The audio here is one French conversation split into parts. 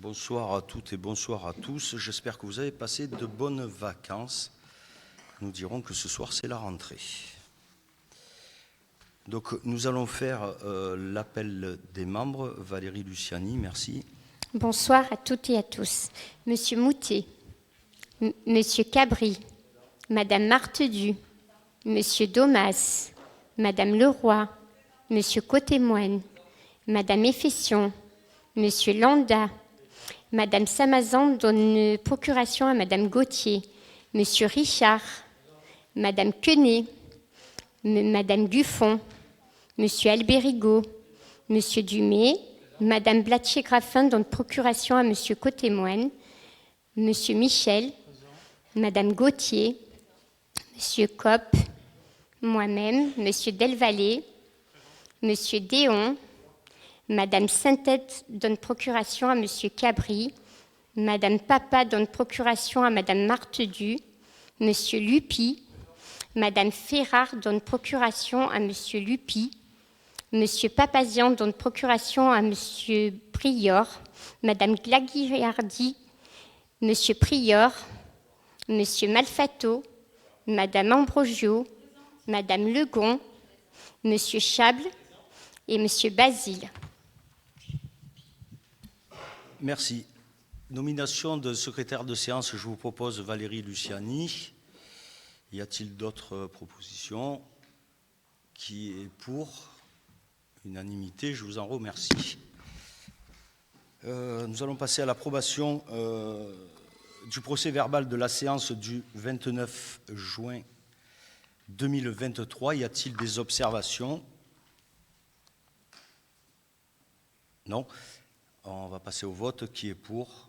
Bonsoir à toutes et bonsoir à tous. J'espère que vous avez passé de bonnes vacances. Nous dirons que ce soir, c'est la rentrée. Donc, nous allons faire l'appel des membres. Valérie Luciani, merci. Bonsoir à toutes et à tous. Monsieur Moutet, Monsieur Cabri, Madame Martedu, Monsieur Domas, Madame Leroy, Monsieur Côté-Moine, Madame Effession, Monsieur Landa, Madame Samazan donne procuration à Madame Gauthier, Monsieur Richard, Madame Quenet, Madame Buffon, Monsieur Albérigo, Monsieur Dumay, Madame Blatcher-Graffin donne procuration à Monsieur Côté-Moine, Monsieur Michel, Madame Gauthier, Monsieur Kopp, moi-même, Monsieur Delvallée, Monsieur Déon, Madame Saint-Tête donne procuration à Monsieur Cabri, Madame Papa donne procuration à Madame Martedu, Monsieur Lupi, Madame Ferrard donne procuration à Monsieur Lupi, Monsieur Papazian donne procuration à Monsieur Prior, Madame Glaguirardi, Monsieur Prior, Monsieur Malfato, Madame Ambrogio, Madame Legon, Monsieur Chable et Monsieur Basile. Merci. Nomination de secrétaire de séance, je vous propose Valérie Luciani. Y a-t-il d'autres propositions? Qui est pour? Unanimité, je vous en remercie. Nous allons passer à l'approbation du procès-verbal de la séance du 29 juin 2023. Y a-t-il des observations? Non. On va passer au vote. Qui est pour?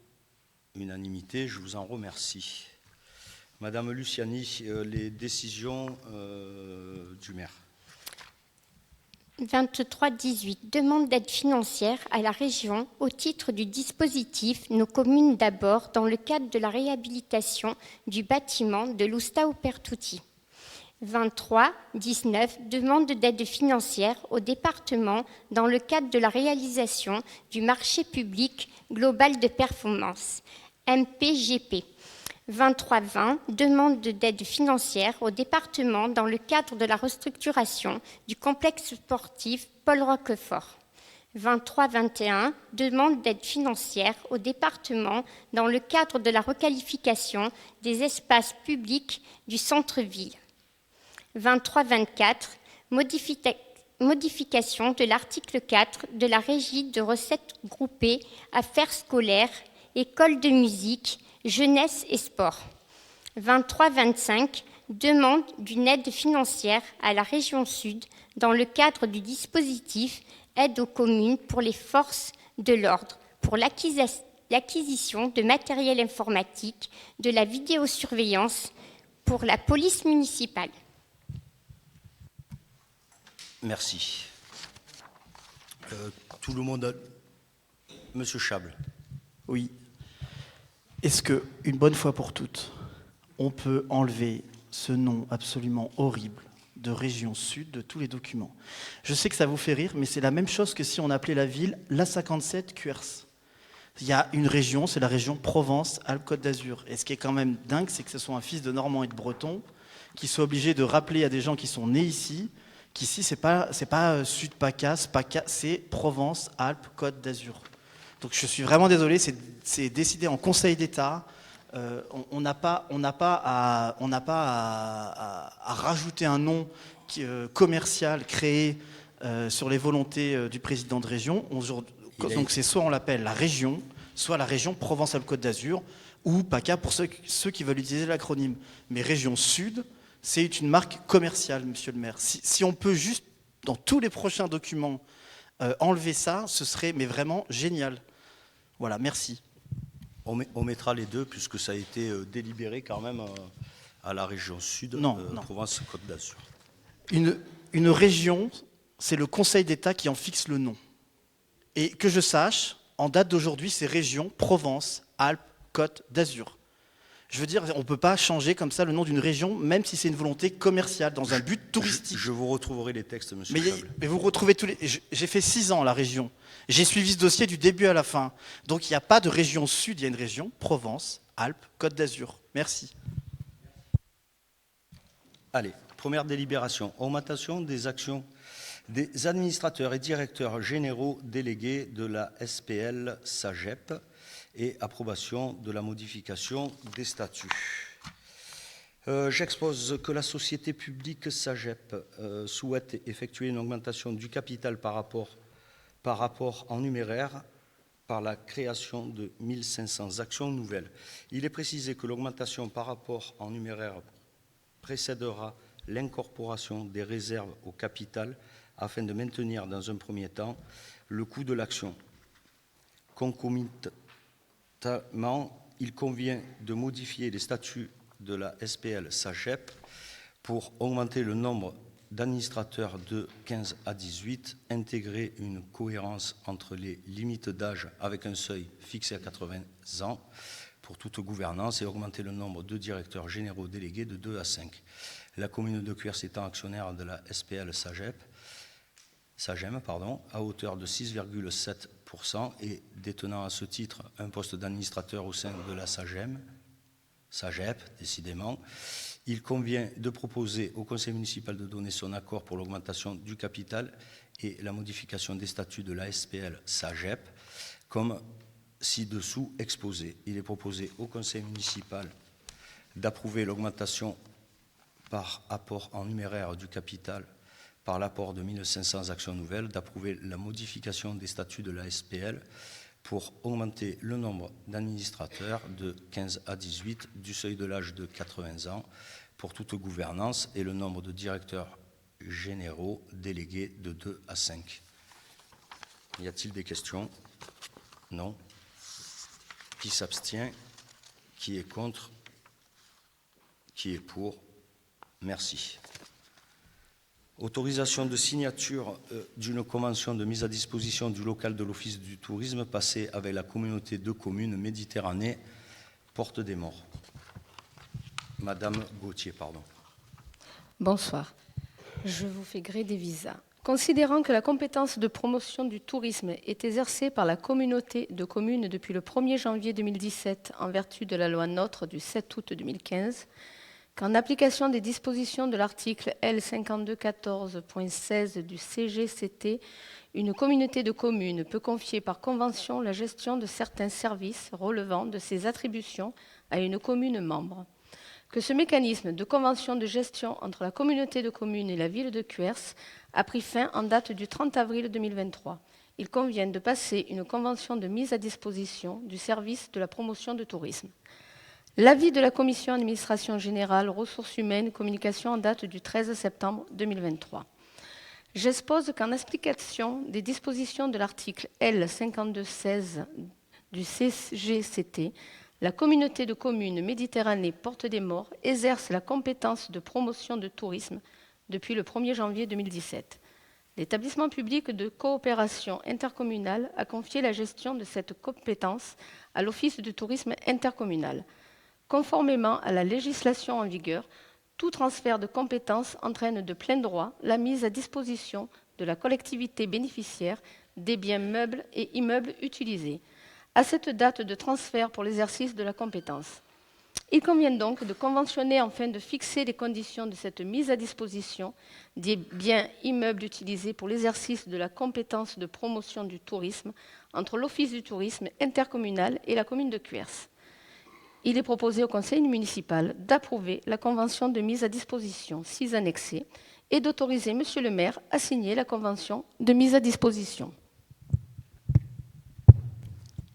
Unanimité, je vous en remercie. Madame Luciani, les décisions du maire. 23-18. Demande d'aide financière à la région au titre du dispositif Nos communes d'abord dans le cadre de la réhabilitation du bâtiment de l'Oustao Pertuti. 23-19. Demande d'aide financière au département dans le cadre de la réalisation du marché public global de performance, MPGP. 23-20, demande d'aide financière au département dans le cadre de la restructuration du complexe sportif Paul Roquefort. 23-21, demande d'aide financière au département dans le cadre de la requalification des espaces publics du centre-ville. 23-24, modification de l'article 4 de la régie de recettes groupées affaires scolaires, école de musique, jeunesse et sport. 23-25, demande d'une aide financière à la région Sud dans le cadre du dispositif aide aux communes pour les forces de l'ordre pour l'acquisition de matériel informatique, de la vidéosurveillance pour la police municipale. Merci. Tout le monde a... Monsieur Chable. Oui. Est-ce que, une bonne fois pour toutes, on peut enlever ce nom absolument horrible de région sud de tous les documents? Je sais que ça vous fait rire, mais c'est la même chose que si on appelait la ville l'A57 Cuers. Il y a une région, c'est la région Provence-Alpes-Côte d'Azur. Et ce qui est quand même dingue, c'est que ce soit un fils de Normand et de Breton qui soit obligé de rappeler à des gens qui sont nés ici qu'ici, c'est pas Sud-PACA, c'est Provence-Alpes-Côte d'Azur. Donc je suis vraiment désolé, c'est décidé en Conseil d'État. On n'a pas à rajouter un nom commercial créé sur les volontés du président de région. Donc c'est soit on l'appelle la région, soit la région Provence-Alpes-Côte d'Azur, ou PACA pour ceux qui veulent utiliser l'acronyme. Mais région Sud, c'est une marque commerciale, monsieur le maire. Si on peut juste, dans tous les prochains documents, enlever ça, ce serait mais vraiment génial. Voilà, merci. On mettra les deux, puisque ça a été délibéré quand même à la région Sud, non. Provence-Côte d'Azur. Une région, c'est le Conseil d'État qui en fixe le nom. Et que je sache, en date d'aujourd'hui, c'est région Provence-Alpes-Côte d'Azur. Je veux dire, on ne peut pas changer comme ça le nom d'une région, même si c'est une volonté commerciale, dans un but touristique. Je vous retrouverai les textes, monsieur Mais, Chable. mais vous retrouvez tous les... J'ai fait 6 ans à la région. J'ai suivi ce dossier du début à la fin. Donc il n'y a pas de région sud, il y a une région Provence, Alpes, Côte d'Azur. Merci. Allez, première délibération. Augmentation des actions des administrateurs et directeurs généraux délégués de la SPL SAGEP et approbation de la modification des statuts. J'expose que la société publique SAGEP souhaite effectuer une augmentation du capital par rapport en numéraire par la création de 1500 actions nouvelles. Il est précisé que l'augmentation par rapport en numéraire précédera l'incorporation des réserves au capital afin de maintenir dans un premier temps le coût de l'action. Concomitamment, il convient de modifier les statuts de la SPL SAGEP pour augmenter le nombre d'administrateurs de 15 à 18, intégrer une cohérence entre les limites d'âge avec un seuil fixé à 80 ans pour toute gouvernance et augmenter le nombre de directeurs généraux délégués de 2 à 5. La commune de Cuers étant actionnaire de la SPL SAGEM, à hauteur de 6,7% et détenant à ce titre un poste d'administrateur au sein de la SAGEP, décidément, il convient de proposer au conseil municipal de donner son accord pour l'augmentation du capital et la modification des statuts de la SPL SAGEP, comme ci-dessous exposé. Il est proposé au conseil municipal d'approuver l'augmentation par apport en numéraire du capital par l'apport de 1500 actions nouvelles, d'approuver la modification des statuts de la SPL pour augmenter le nombre d'administrateurs de 15 à 18 du seuil de l'âge de 80 ans pour toute gouvernance et le nombre de directeurs généraux délégués de 2 à 5. Y a-t-il des questions? Non. Qui s'abstient? Qui est contre? Qui est pour? Merci. Autorisation de signature d'une convention de mise à disposition du local de l'Office du tourisme passé avec la communauté de communes Méditerranée Porte des Morts. Madame Gauthier, pardon. Bonsoir. Je vous fais gré des visas. Considérant que la compétence de promotion du tourisme est exercée par la communauté de communes depuis le 1er janvier 2017 en vertu de la loi NOTRe du 7 août 2015, qu'en application des dispositions de l'article L5214.16 du CGCT, une communauté de communes peut confier par convention la gestion de certains services relevant de ses attributions à une commune membre. Que ce mécanisme de convention de gestion entre la communauté de communes et la ville de Cuers a pris fin en date du 30 avril 2023. Il convient de passer une convention de mise à disposition du service de la promotion de tourisme. L'avis de la Commission administration générale, ressources humaines, communication en date du 13 septembre 2023. J'expose qu'en application des dispositions de l'article L5216 du CGCT, la communauté de communes Méditerranée Porte des Morts exerce la compétence de promotion de tourisme depuis le 1er janvier 2017. L'établissement public de coopération intercommunale a confié la gestion de cette compétence à l'Office du tourisme intercommunal. Conformément à la législation en vigueur, tout transfert de compétences entraîne de plein droit la mise à disposition de la collectivité bénéficiaire des biens meubles et immeubles utilisés à cette date de transfert pour l'exercice de la compétence. Il convient donc de conventionner afin de fixer les conditions de cette mise à disposition des biens immeubles utilisés pour l'exercice de la compétence de promotion du tourisme entre l'Office du tourisme intercommunal et la commune de Cuers. Il est proposé au conseil municipal d'approuver la convention de mise à disposition 6 annexée et d'autoriser monsieur le maire à signer la convention de mise à disposition.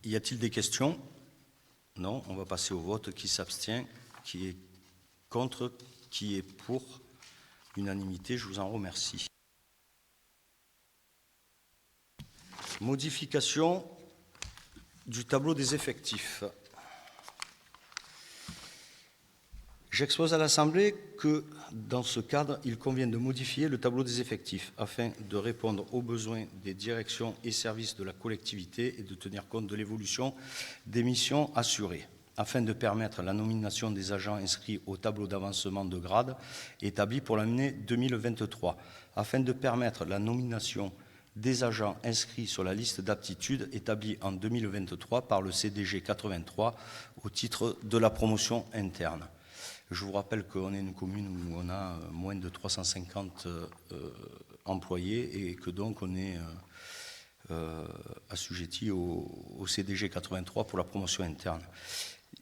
Y a-t-il des questions? Non, on va passer au vote. Qui s'abstient? Qui est contre? Qui est pour? Unanimité, je vous en remercie. Modification du tableau des effectifs. J'expose à l'Assemblée que, dans ce cadre, il convient de modifier le tableau des effectifs afin de répondre aux besoins des directions et services de la collectivité et de tenir compte de l'évolution des missions assurées. afin de permettre la nomination des agents inscrits au tableau d'avancement de grade établi pour l'année 2023, afin de permettre la nomination des agents inscrits sur la liste d'aptitude établie en 2023 par le CDG 83 au titre de la promotion interne. Je vous rappelle qu'on est une commune où on a moins de 350 employés et que donc on est assujetti au CDG 83 pour la promotion interne.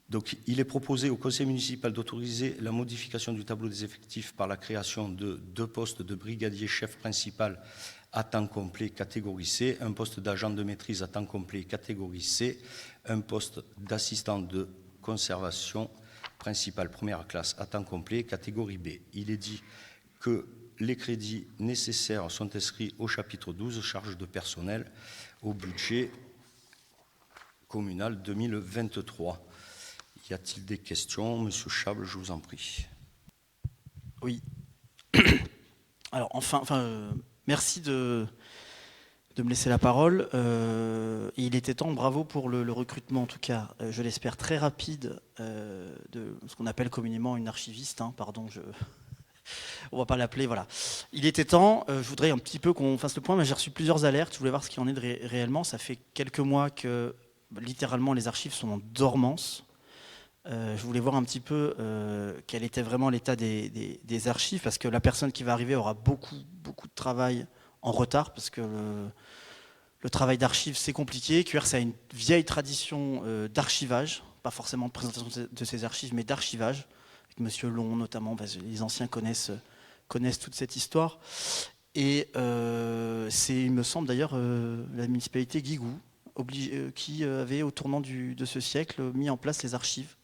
Donc, il est proposé au conseil municipal d'autoriser la modification du tableau des effectifs par la création de 2 postes de brigadier chef principal à temps complet catégorie C, un poste d'agent de maîtrise à temps complet catégorie C, un poste d'assistant de conservation principal première classe à temps complet catégorie B. Il est dit que les crédits nécessaires sont inscrits au chapitre 12, charges de personnel, au budget communal 2023. Y a-t-il des questions? Monsieur Chable, je vous en prie. Oui. Alors, merci de me laisser la parole. Il était temps, bravo pour le recrutement, en tout cas, je l'espère très rapide, de ce qu'on appelle communément une archiviste. Pardon, on ne va pas l'appeler, voilà. Il était temps, je voudrais un petit peu qu'on fasse le point, mais j'ai reçu plusieurs alertes, je voulais voir ce qu'il en est réellement. Ça fait quelques mois que, littéralement, les archives sont en dormance. Je voulais voir un petit peu quel était vraiment l'état des archives, parce que la personne qui va arriver aura beaucoup de travail en retard, parce que le travail d'archives, c'est compliqué. QRC a une vieille tradition d'archivage, pas forcément de présentation de ses archives, mais d'archivage, avec Monsieur Long notamment, parce que les anciens connaissent toute cette histoire. Et c'est, il me semble d'ailleurs, la municipalité Guigou, qui avait, au tournant de ce siècle, mis en place les archives.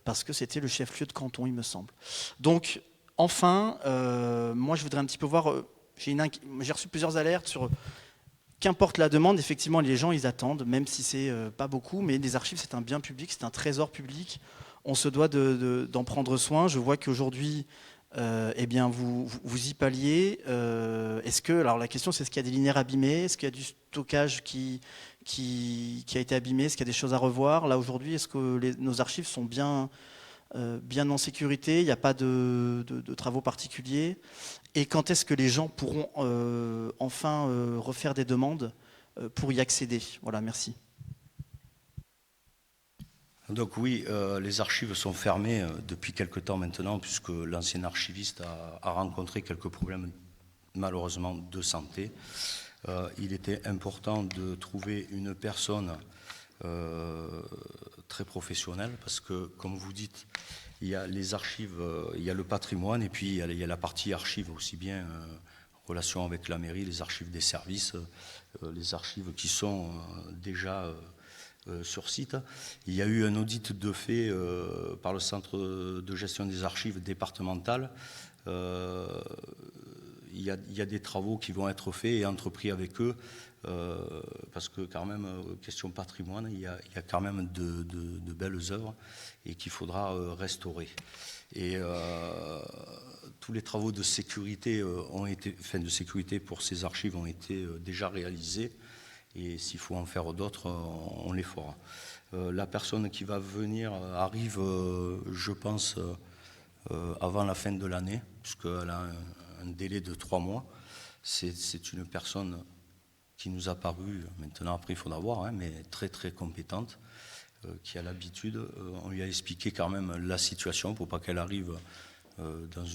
Parce que c'était le chef-lieu de canton, il me semble. Donc, enfin, moi je voudrais un petit peu voir, j'ai reçu plusieurs alertes sur, qu'importe la demande, effectivement les gens ils attendent, même si c'est pas beaucoup, mais les archives c'est un bien public, c'est un trésor public, on se doit d'en prendre soin. Je vois qu'aujourd'hui, eh bien vous y palliez. Alors la question c'est, est-ce qu'il y a des linéaires abîmés, est-ce qu'il y a du stockage qui a été abîmé, est-ce qu'il y a des choses à revoir? Là aujourd'hui, est-ce que nos archives sont bien en sécurité? Il n'y a pas de travaux particuliers? Et quand est-ce que les gens pourront enfin refaire des demandes pour y accéder? Voilà, merci. Donc oui, les archives sont fermées depuis quelque temps maintenant, puisque l'ancien archiviste a rencontré quelques problèmes, malheureusement, de santé. Il était important de trouver une personne très professionnelle, parce que, comme vous dites, il y a les archives, il y a le patrimoine, et puis il y a la partie archives, aussi bien relation avec la mairie, les archives des services, les archives qui sont déjà sur site. Il y a eu un audit de fait par le Centre de gestion des archives départementales. Il y a des travaux qui vont être faits et entrepris avec eux, parce que quand même, question patrimoine, il y a quand même de belles œuvres et qu'il faudra restaurer. Et tous les travaux de sécurité de sécurité pour ces archives ont été déjà réalisés, et s'il faut en faire d'autres, on les fera. La personne qui va venir arrive, je pense, avant la fin de l'année, puisqu'elle a un délai de 3 mois. C'est une personne qui nous a paru, maintenant après il faudra voir, mais très très compétente, qui a l'habitude. On lui a expliqué quand même la situation pour pas qu'elle arrive dans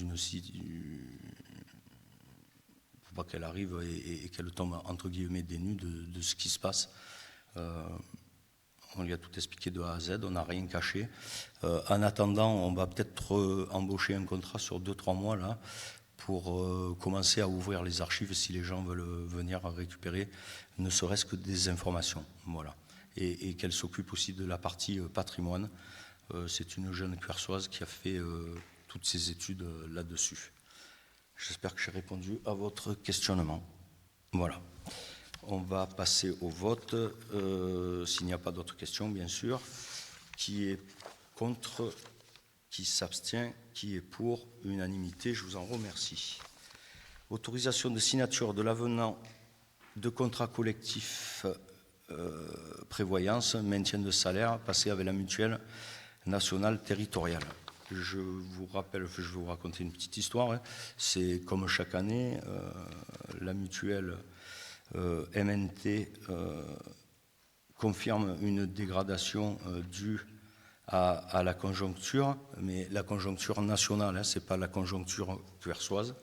pour pas qu'elle arrive et qu'elle tombe entre guillemets des nues de ce qui se passe. On lui a tout expliqué de A à Z, on n'a rien caché. En attendant, on va peut-être embaucher un contrat sur 2-3 mois là, pour commencer à ouvrir les archives si les gens veulent venir récupérer ne serait-ce que des informations. Voilà. Et qu'elle s'occupe aussi de la partie patrimoine. C'est une jeune Quersoise qui a fait toutes ses études là-dessus. J'espère que j'ai répondu à votre questionnement. Voilà. On va passer au vote. S'il n'y a pas d'autres questions, bien sûr. Qui est contre? Qui s'abstient? Qui est pour? Unanimité, je vous en remercie. Autorisation de signature de l'avenant de contrat collectif prévoyance, maintien de salaire, passé avec la mutuelle nationale territoriale. Je vous rappelle, je vais vous raconter une petite histoire. Hein. C'est comme chaque année, la mutuelle MNT confirme une dégradation due à la conjoncture, mais la conjoncture nationale, hein, ce n'est pas la conjoncture cuersoise.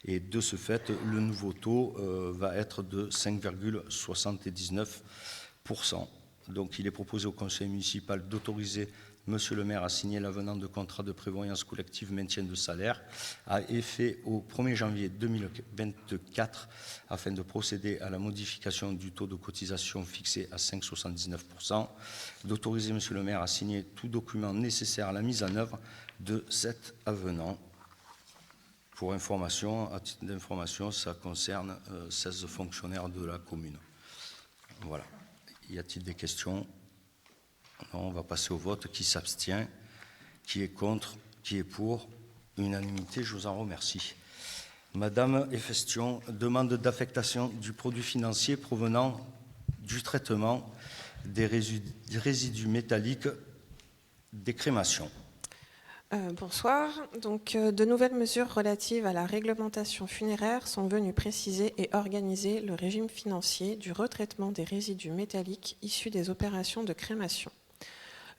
Et de ce fait, le nouveau taux va être de 5,79%. Donc il est proposé au conseil municipal d'autoriser Monsieur le maire a signé l'avenant de contrat de prévoyance collective maintien de salaire à effet au 1er janvier 2024 afin de procéder à la modification du taux de cotisation fixé à 5,79%, d'autoriser Monsieur le maire à signer tout document nécessaire à la mise en œuvre de cet avenant. Pour information, à titre d'information, ça concerne 16 fonctionnaires de la commune. Voilà. Y a-t-il des questions ? Non, on va passer au vote. Qui s'abstient? Qui est contre? Qui est pour? Unanimité, je vous en remercie. Madame Efestion, demande d'affectation du produit financier provenant du traitement des résidus métalliques des crémations. Bonsoir. Donc, de nouvelles mesures relatives à la réglementation funéraire sont venues préciser et organiser le régime financier du retraitement des résidus métalliques issus des opérations de crémation.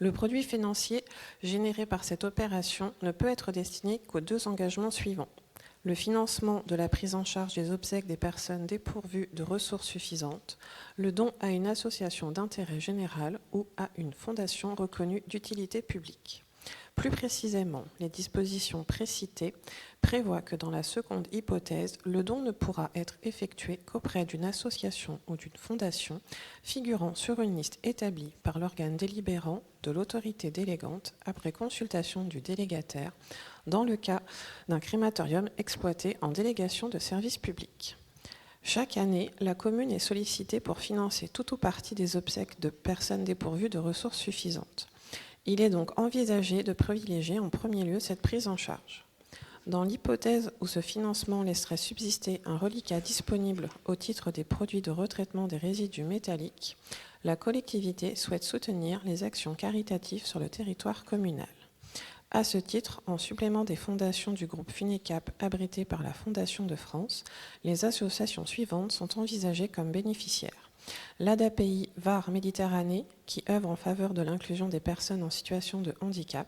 Le produit financier généré par cette opération ne peut être destiné qu'aux deux engagements suivants. Le financement de la prise en charge des obsèques des personnes dépourvues de ressources suffisantes, le don à une association d'intérêt général ou à une fondation reconnue d'utilité publique. Plus précisément, les dispositions précitées prévoient que dans la seconde hypothèse, le don ne pourra être effectué qu'auprès d'une association ou d'une fondation figurant sur une liste établie par l'organe délibérant de l'autorité délégante après consultation du délégataire dans le cas d'un crématorium exploité en délégation de service public. Chaque année, la commune est sollicitée pour financer tout ou partie des obsèques de personnes dépourvues de ressources suffisantes. Il est donc envisagé de privilégier en premier lieu cette prise en charge. Dans l'hypothèse où ce financement laisserait subsister un reliquat disponible au titre des produits de retraitement des résidus métalliques, la collectivité souhaite soutenir les actions caritatives sur le territoire communal. À ce titre, en supplément des fondations du groupe Funecap abritées par la Fondation de France, les associations suivantes sont envisagées comme bénéficiaires. L'ADAPI VAR Méditerranée, qui œuvre en faveur de l'inclusion des personnes en situation de handicap.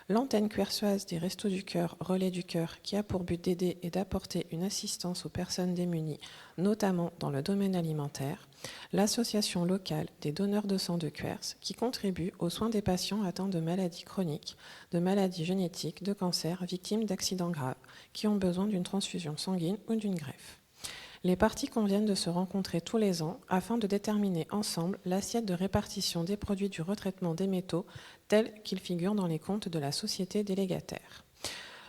L'antenne cuersoise des Restos du Cœur, Relais du Cœur, qui a pour but d'aider et d'apporter une assistance aux personnes démunies, notamment dans le domaine alimentaire. L'association locale des donneurs de sang de Cuers, qui contribue aux soins des patients atteints de maladies chroniques, de maladies génétiques, de cancers, victimes d'accidents graves, qui ont besoin d'une transfusion sanguine ou d'une greffe. Les parties conviennent de se rencontrer tous les ans afin de déterminer ensemble l'assiette de répartition des produits du retraitement des métaux tels qu'ils figurent dans les comptes de la société délégataire.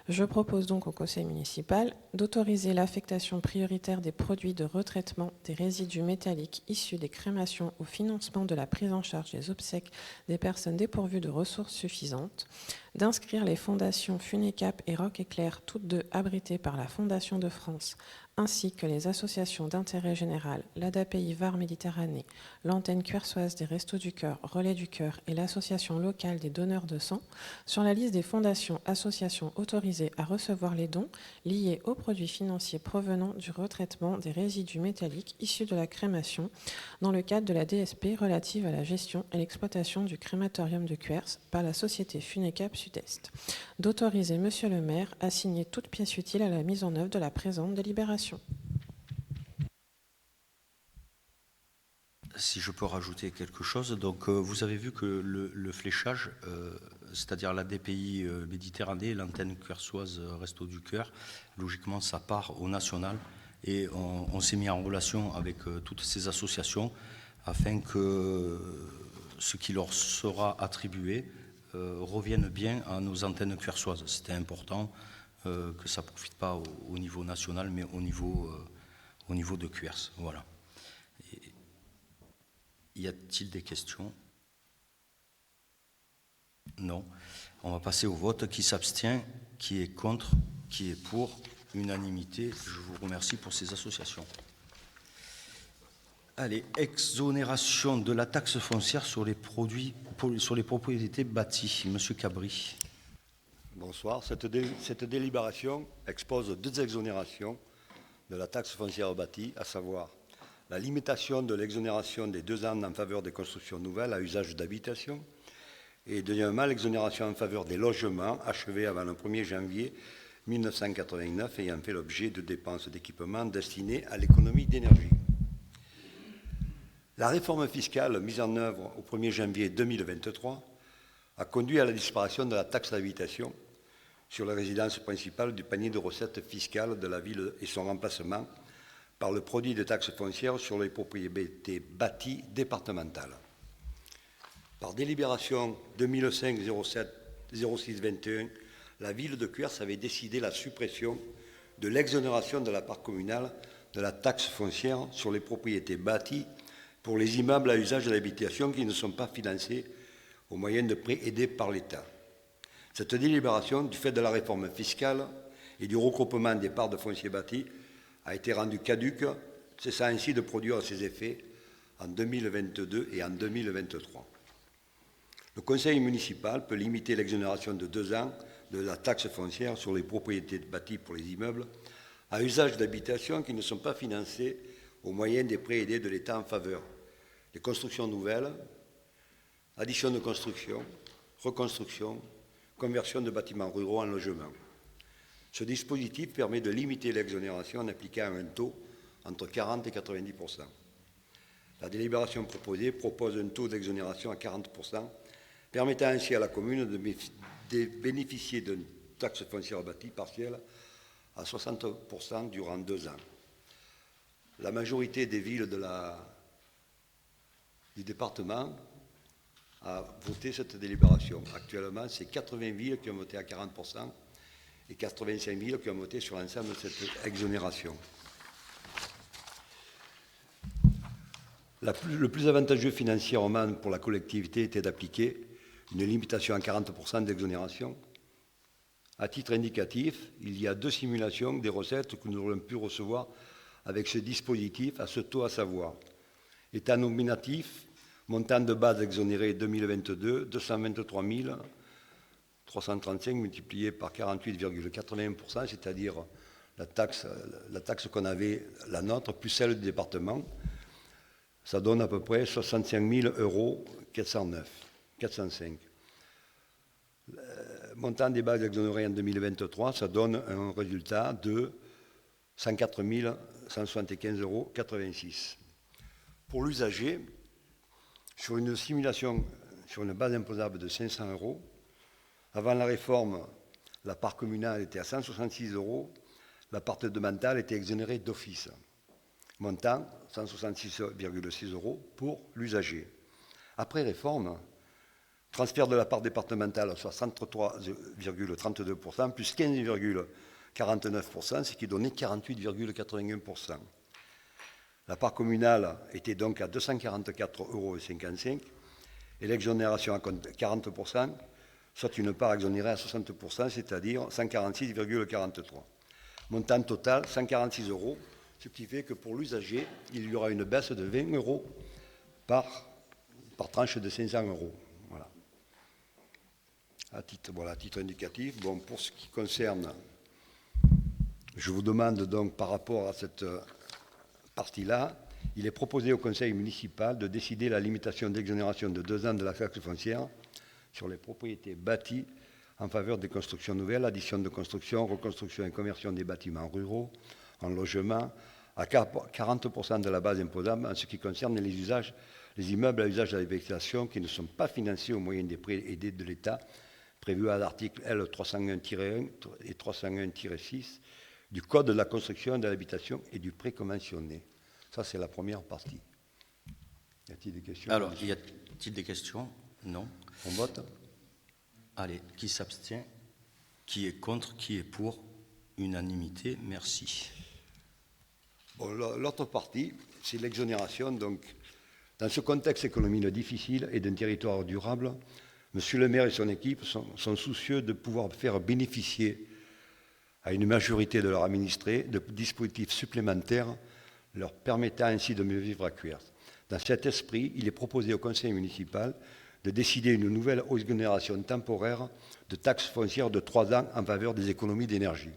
Je propose donc au conseil municipal d'autoriser l'affectation prioritaire des produits de retraitement des résidus métalliques issus des crémations au financement de la prise en charge des obsèques des personnes dépourvues de ressources suffisantes, d'inscrire les fondations Funecap et Roc Éclair, toutes deux abritées par la Fondation de France, ainsi que les associations d'intérêt général, l'ADAPI VAR Méditerranée, l'antenne cuersoise des Restos du Cœur, Relais du Cœur et l'association locale des donneurs de sang, sur la liste des fondations associations autorisées à recevoir les dons liés aux produits financiers provenant du retraitement des résidus métalliques issus de la crémation dans le cadre de la DSP relative à la gestion et l'exploitation du crématorium de Cuers par la société Funecap Sud-Est. D'autoriser Monsieur le maire à signer toute pièce utile à la mise en œuvre de la présente délibération. Si je peux rajouter quelque chose, donc vous avez vu que le fléchage, c'est-à-dire la DPI Méditerranée, l'antenne cuersoise Resto du Cœur, logiquement ça part au national et on s'est mis en relation avec toutes ces associations afin que ce qui leur sera attribué revienne bien à nos antennes cuersoises. C'était important que ça ne profite pas au niveau national mais au niveau de Cuers. Voilà. Y a-t-il des questions? Non. On va passer au vote. Qui s'abstient? Qui est contre? Qui est pour? Unanimité. Je vous remercie pour ces associations. Allez, exonération de la taxe foncière sur les propriétés bâties. Monsieur Cabri. Bonsoir. Cette délibération expose 2 exonérations de la taxe foncière bâtie, à savoir la limitation de l'exonération des 2 ans en faveur des constructions nouvelles à usage d'habitation et deuxièmement l'exonération en faveur des logements achevés avant le 1er janvier 1989 ayant fait l'objet de dépenses d'équipement destinées à l'économie d'énergie. La réforme fiscale mise en œuvre au 1er janvier 2023 a conduit à la disparition de la taxe d'habitation sur la résidence principale du panier de recettes fiscales de la ville et son remplacement par le produit de taxe foncière sur les propriétés bâties départementales. Par délibération 2005-06-21, la ville de Cuers avait décidé la suppression de l'exonération de la part communale de la taxe foncière sur les propriétés bâties pour les immeubles à usage de l'habitation qui ne sont pas financés au moyen de prêts aidés par l'État. Cette délibération, du fait de la réforme fiscale et du regroupement des parts de foncier bâti, a été rendue caduque, cessant ainsi de produire ses effets en 2022 et en 2023. Le conseil municipal peut limiter l'exonération de 2 ans de la taxe foncière sur les propriétés bâties pour les immeubles à usage d'habitation qui ne sont pas financés au moyen des prêts aidés de l'État en faveur des constructions nouvelles, addition de construction, reconstruction, conversion de bâtiments ruraux en logements. Ce dispositif permet de limiter l'exonération en appliquant un taux entre 40 et 90%. La délibération proposée propose un taux d'exonération à 40%, permettant ainsi à la commune de bénéficier d'une taxe foncière bâtie partielle à 60% durant 2 ans. La majorité des villes du département a voté cette délibération. Actuellement, c'est 80 villes qui ont voté à 40% et 85 villes qui ont voté sur l'ensemble de cette exonération. Le plus avantageux financièrement pour la collectivité était d'appliquer une limitation à 40% d'exonération. À titre indicatif, il y a 2 simulations des recettes que nous aurions pu recevoir avec ce dispositif à ce taux, à savoir état nominatif, montant de base exonéré 2022, 223 335 multiplié par 48,81%, c'est-à-dire la taxe qu'on avait, la nôtre, plus celle du département. Ça donne à peu près 65 000 euros 405. Le montant des bases exonérées en 2023, ça donne un résultat de 104 175,86 euros. Pour l'usager, sur une simulation sur une base imposable de 500 euros, avant la réforme, la part communale était à 166 euros, la part départementale était exonérée d'office. Montant 166,6 euros pour l'usager. Après réforme, transfert de la part départementale à 63,32%, plus 15,49%, ce qui donnait 48,81%. La part communale était donc à 244,55 euros et l'exonération à 40%, soit une part exonérée à 60%, c'est-à-dire 146,43. Montant total, 146 euros, ce qui fait que pour l'usager, il y aura une baisse de 20 euros par tranche de 500 euros. Voilà. À titre indicatif, pour ce qui concerne, je vous demande donc par rapport à cette partie-là, il est proposé au conseil municipal de décider la limitation d'exonération de 2 ans de la taxe foncière sur les propriétés bâties en faveur des constructions nouvelles, addition de construction, reconstruction et conversion des bâtiments ruraux en logement à 40% de la base imposable en ce qui concerne les immeubles à usage de l'habitation qui ne sont pas financés au moyen des prêts aidés de l'État prévus à l'article L301-1 et 301-6 du Code de la construction et de l'habitation et du prêt conventionné. Ça, c'est la première partie. Y a-t-il des questions? Alors, y a-t-il des questions? Non. On vote? Allez, qui s'abstient? Qui est contre? Qui est pour? Unanimité, merci. L'autre partie, c'est l'exonération. Donc, dans ce contexte économique difficile et d'un territoire durable, M. le maire et son équipe sont soucieux de pouvoir faire bénéficier à une majorité de leurs administrés de dispositifs supplémentaires leur permettant ainsi de mieux vivre à Cuers. Dans cet esprit, il est proposé au conseil municipal de décider une nouvelle exonération temporaire de taxes foncières de 3 ans en faveur des économies d'énergie.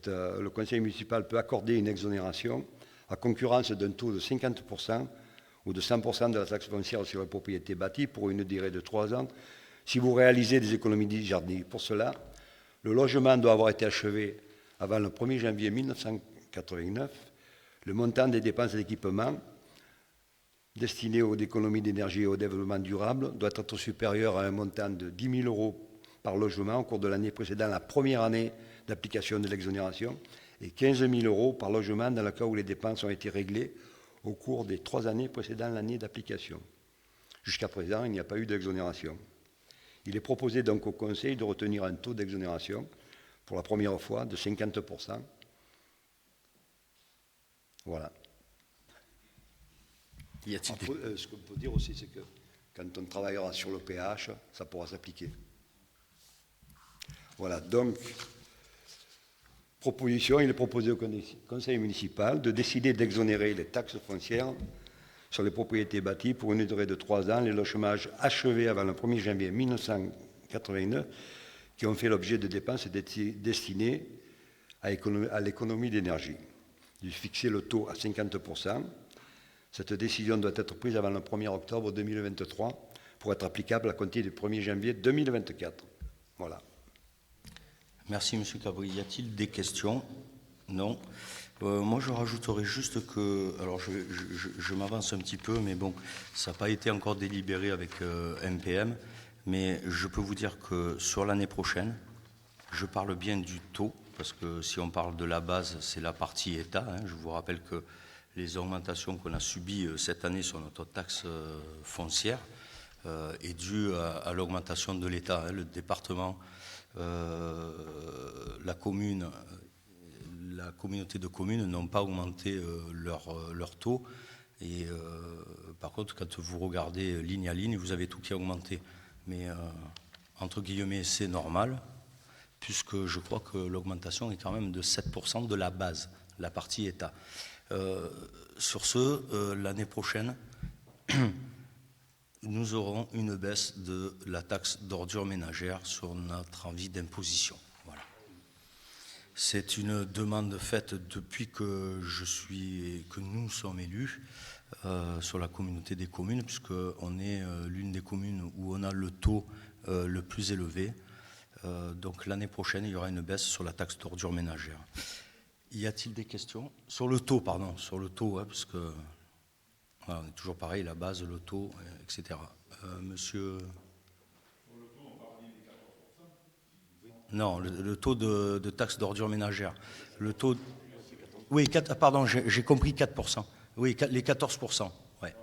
Le conseil municipal peut accorder une exonération à concurrence d'un taux de 50% ou de 100% de la taxe foncière sur les propriétés bâties pour une durée de 3 ans si vous réalisez des économies d'énergie. Pour cela, le logement doit avoir été achevé avant le 1er janvier 1989. Le montant des dépenses d'équipement destinées aux économies d'énergie et au développement durable doit être supérieur à un montant de 10 000 euros par logement au cours de l'année précédant la première année d'application de l'exonération et 15 000 euros par logement dans le cas où les dépenses ont été réglées au cours des 3 années précédant l'année d'application. Jusqu'à présent, il n'y a pas eu d'exonération. Il est proposé donc au Conseil de retenir un taux d'exonération pour la première fois de 50%. Voilà. Ce qu'on peut dire aussi, c'est que quand on travaillera sur le péage, ça pourra s'appliquer. Voilà, donc, il est proposé au conseil municipal de décider d'exonérer les taxes foncières sur les propriétés bâties pour une durée de 3 ans, les logements achevés avant le 1er janvier 1989 qui ont fait l'objet de dépenses destinées à l'économie d'énergie. De fixer le taux à 50%. Cette décision doit être prise avant le 1er octobre 2023 pour être applicable à compter du 1er janvier 2024. Voilà. Merci, M. Cabri. Y a-t-il des questions? Non. Moi, je rajouterais juste que, alors je m'avance un petit peu, mais bon, ça n'a pas été encore délibéré avec MPM, mais je peux vous dire que sur l'année prochaine, je parle bien du taux, parce que si on parle de la base, c'est la partie État. Je vous rappelle que les augmentations qu'on a subies cette année sur notre taxe foncière est due à l'augmentation de l'État. Le département, la commune, la communauté de communes n'ont pas augmenté leur taux. Et par contre, quand vous regardez ligne à ligne, vous avez tout qui a augmenté. Mais entre guillemets, c'est normal, puisque je crois que l'augmentation est quand même de 7% de la base, la partie État. Sur ce, l'année prochaine, nous aurons une baisse de la taxe d'ordures ménagères sur notre envie d'imposition. Voilà. C'est une demande faite depuis que nous sommes élus sur la communauté des communes, puisqu'on est l'une des communes où on a le taux le plus élevé. Donc l'année prochaine, il y aura une baisse sur la taxe d'ordures ménagères. Y a-t-il des questions? Sur le taux, parce que voilà, on est toujours pareil, la base, le taux, etc. Monsieur... Non, le taux de taxe d'ordures ménagères. Le taux... Oui, pardon, j'ai compris 4%. Oui, les 14%. Ouais.